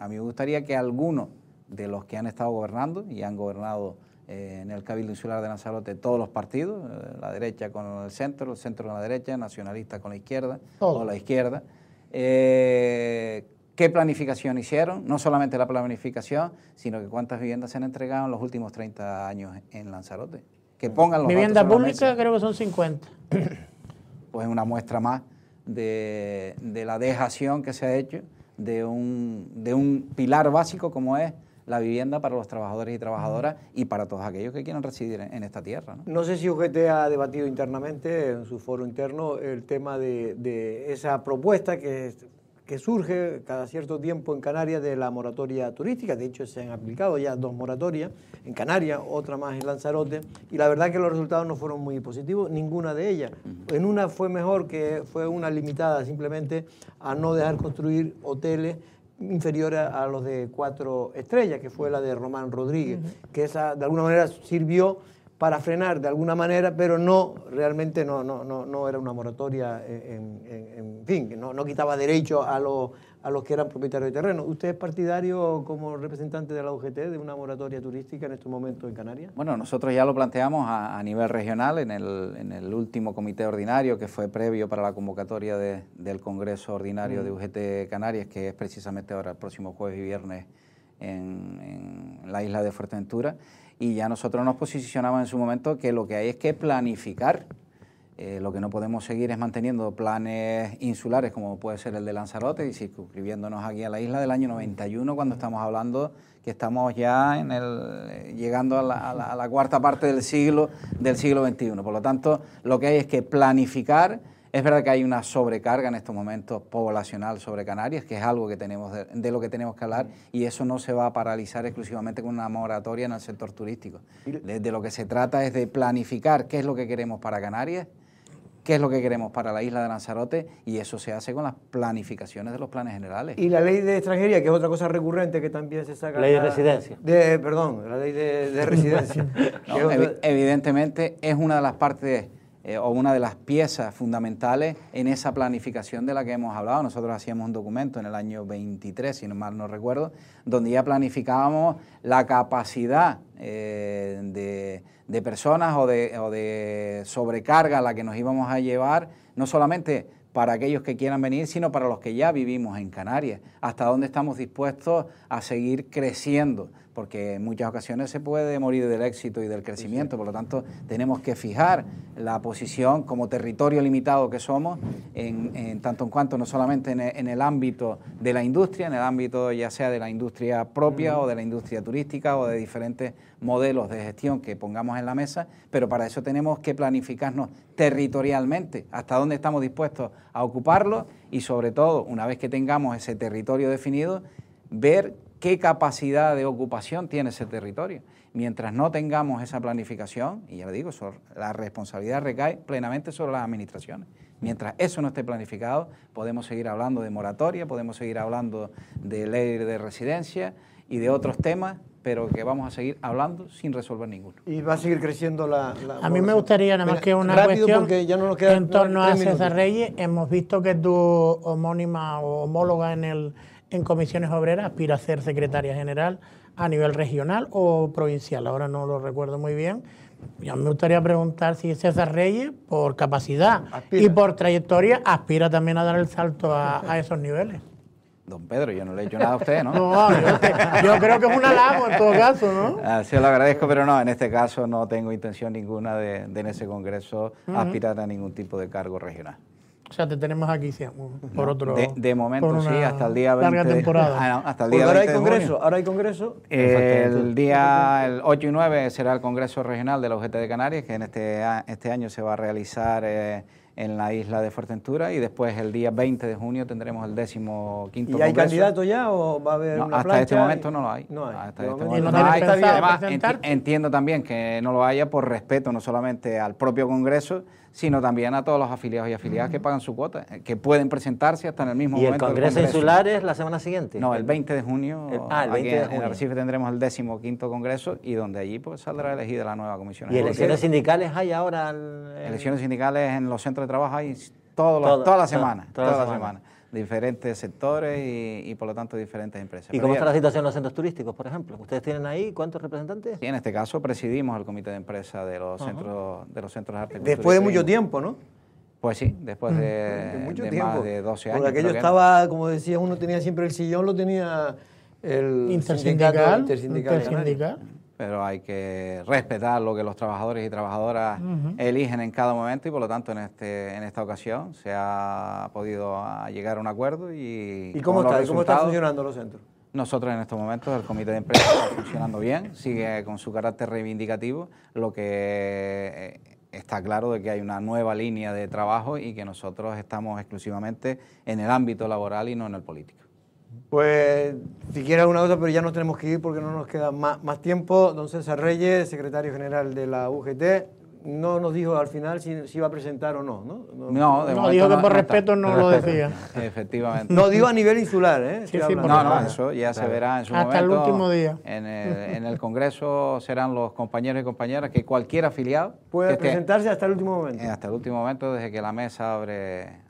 mí me gustaría que algunos de los que han estado gobernando y han gobernado en el Cabildo Insular de Lanzarote todos los partidos, la derecha con el centro con la derecha, nacionalistas con la izquierda o la izquierda, ¿qué planificación hicieron? No solamente la planificación, sino que cuántas viviendas se han entregado en los últimos 30 años en Lanzarote. Que pongan los
vivienda
datos sobre la
pública
mesa.
creo que son 50.
Pues una muestra más de la dejación que se ha hecho de un pilar básico como es la vivienda para los trabajadores y trabajadoras y para todos aquellos que quieran residir en esta tierra, ¿no?
No sé si UGT ha debatido internamente en su foro interno el tema de esa propuesta que surge cada cierto tiempo en Canarias de la moratoria turística. De hecho, se han aplicado ya 2 moratorias en Canarias, otra más en Lanzarote, y la verdad que los resultados no fueron muy positivos, ninguna de ellas. En una fue mejor, que fue una limitada simplemente a no dejar construir hoteles inferiores a los de 4 estrellas, que fue la de Román Rodríguez, que esa de alguna manera sirvió para frenar de alguna manera, pero no, realmente no era una moratoria, en fin, que no quitaba derecho a los que eran propietarios de terreno. ¿Usted es partidario, como representante de la UGT, de una moratoria turística en estos momentos en Canarias?
Bueno, nosotros ya lo planteamos a nivel regional en el último comité ordinario que fue previo para la convocatoria del Congreso Ordinario de UGT Canarias, que es precisamente ahora el próximo jueves y viernes en la isla de Fuerteventura. Y ya nosotros nos posicionamos en su momento que lo que hay es que planificar. Lo que no podemos seguir es manteniendo planes insulares como puede ser el de Lanzarote y circunscribiéndonos aquí a la isla del año 91 cuando estamos hablando que estamos ya llegando a la cuarta parte del siglo XXI. Por lo tanto, lo que hay es que planificar. Es verdad que hay una sobrecarga en estos momentos poblacional sobre Canarias, que es algo que tenemos de lo que tenemos que hablar, y eso no se va a paralizar exclusivamente con una moratoria en el sector turístico. De lo que se trata es de planificar qué es lo que queremos para Canarias, qué es lo que queremos para la isla de Lanzarote, y eso se hace con las planificaciones de los planes generales.
Y la ley de extranjería, que es otra cosa recurrente que también se saca...
Ley de residencia.
Perdón, la ley de residencia.
No, evidentemente es una de las partes... o una de las piezas fundamentales en esa planificación de la que hemos hablado. Nosotros hacíamos un documento en el año 23, si no mal no recuerdo, donde ya planificábamos la capacidad de personas o de sobrecarga a la que nos íbamos a llevar, no solamente para aquellos que quieran venir, sino para los que ya vivimos en Canarias, hasta dónde estamos dispuestos a seguir creciendo, porque en muchas ocasiones se puede morir del éxito y del crecimiento, por lo tanto tenemos que fijar la posición como territorio limitado que somos, en tanto en cuanto no solamente en el ámbito de la industria, en el ámbito ya sea de la industria propia o de la industria turística o de diferentes modelos de gestión que pongamos en la mesa, pero para eso tenemos que planificarnos territorialmente, hasta dónde estamos dispuestos a ocuparlo y sobre todo, una vez que tengamos ese territorio definido, ver qué capacidad de ocupación tiene ese territorio. Mientras no tengamos esa planificación, y ya le digo, la responsabilidad recae plenamente sobre las administraciones. Mientras eso no esté planificado, podemos seguir hablando de moratoria, podemos seguir hablando de ley de residencia y de otros temas, pero que vamos a seguir hablando sin resolver ninguno.
Y va a seguir creciendo la
A mí me gustaría, nada más que una cuestión
ya no nos queda
en torno a
3 minutos.
César Reyes. Hemos visto que tu homónima o homóloga en comisiones obreras aspira a ser secretaria general a nivel regional o provincial, ahora no lo recuerdo muy bien. Ya me gustaría preguntar si César Reyes, por capacidad y por trayectoria, aspira también a dar el salto a esos niveles.
Don Pedro, yo no le he hecho nada a usted, ¿no?
No, yo creo que es un halago en todo caso, ¿no?
Se lo agradezco, pero no, en este caso no tengo intención ninguna de en ese congreso aspirar a ningún tipo de cargo regional.
O sea, te tenemos aquí por otro...
De momento sí, hasta el día 20
larga temporada.
Hasta el día 20 de junio.
Ahora hay congreso.
El 8 y 9 será el congreso regional de la UGT de Canarias, que en este año se va a realizar en la isla de Fuerteventura, y después el día 20 de junio tendremos el 15º Congreso.
¿Y hay candidato ya o va a haber una
hasta
plancha?
este momento no lo hay.
No hay.
Hasta
De
este
momento
momento no hay. Además,
presentarte?
entiendo también que no lo haya por respeto no solamente al propio Congreso, sino también a todos los afiliados y afiliadas que pagan su cuota, que pueden presentarse hasta en el mismo
¿Y el
momento del
Congreso Insular es la semana siguiente?
No, el 20 de junio.
El 20
aquí
de
en
junio.
Arrecife tendremos el 15º Congreso, y donde allí pues saldrá elegida la nueva comisión.
¿Y elecciones sindicales hay ahora?
Elecciones sindicales en los centros de trabajo hay toda la semana. Diferentes sectores y por lo tanto diferentes empresas.
¿Y cómo está la situación en los centros turísticos, por ejemplo? ¿Ustedes tienen ahí cuántos representantes?
Sí, en este caso presidimos el comité de empresa de los centros de arte.
Después de mucho tiempo, ¿no?
Pues sí, después de
mucho
más
tiempo.
de 12 años.
Porque aquello estaba, como decía, uno tenía siempre el sillón, lo tenía el
intersindical.
Pero hay que respetar lo que los trabajadores y trabajadoras eligen en cada momento, y por lo tanto en esta ocasión se ha podido llegar a un acuerdo. ¿Y
cómo está funcionando los centros?
Nosotros en estos momentos el comité de empresa está funcionando bien, sigue con su carácter reivindicativo, lo que está claro de que hay una nueva línea de trabajo y que nosotros estamos exclusivamente en el ámbito laboral y no en el político.
Pues, si quiere alguna cosa, pero ya nos tenemos que ir porque no nos queda más tiempo. Don César Reyes, secretario general de la UGT, no nos dijo al final si iba a presentar o no, ¿no?
No,
dijo que por respeto no lo decía.
Efectivamente.
No digo a nivel insular, ¿eh?
Eso ya se verá en su momento.
Hasta el último día.
En el Congreso serán los compañeros y compañeras que cualquier afiliado
puede presentarse hasta el último momento.
Hasta el último momento, desde que la mesa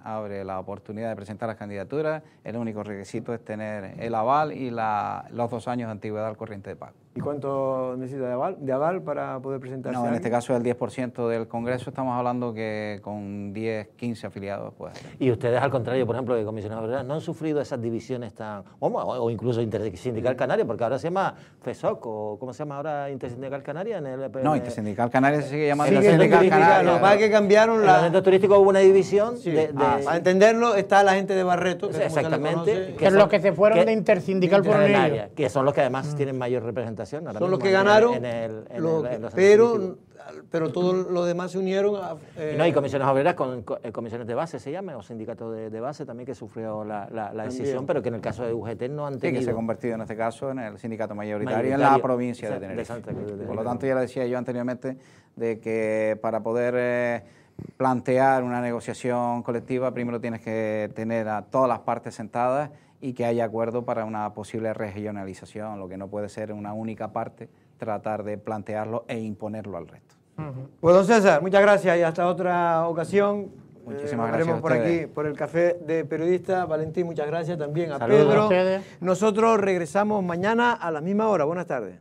abre la oportunidad de presentar las candidaturas. El único requisito es tener el aval y los 2 años de antigüedad al corriente de pago.
¿Y cuánto necesita de aval para poder presentarse?
No, en este caso el 10% del Congreso, estamos hablando que con 10, 15 afiliados puede ser.
Y ustedes, al contrario, por ejemplo, de comisionados obreros, ¿no han sufrido esas divisiones tan... o incluso Intersindical Canaria, porque ahora se llama FESOC, o ¿cómo se llama ahora Intersindical Canaria?
No, Intersindical Canaria se sigue llamando
Intersindical Canaria. Lo que pasa es que cambiaron
En los centros turísticos hubo una división
Para entenderlo, está la gente de Barreto, que
exactamente,
que son los que se fueron de Intersindical por ellos.
Que son los que además tienen mayor representación.
Son los que ganaron, pero todos los demás se unieron
y comisiones obreras con comisiones de base se llama, o sindicatos de base también, que sufrió la decisión, pero que en el caso de UGT no han tenido...
Sí, que se ha convertido en este caso en el sindicato mayoritario en la provincia de Tenerife. Por lo tanto, ya le decía yo anteriormente de que para poder plantear una negociación colectiva, primero tienes que tener a todas las partes sentadas y que haya acuerdo para una posible regionalización, lo que no puede ser una única parte, tratar de plantearlo e imponerlo al resto.
Pues don César, muchas gracias y hasta otra ocasión.
Muchísimas gracias
por aquí, por el Café de Periodistas. Valentín, muchas gracias también a
Saludos
Pedro.
a ustedes.
Nosotros regresamos mañana a la misma hora. Buenas tardes.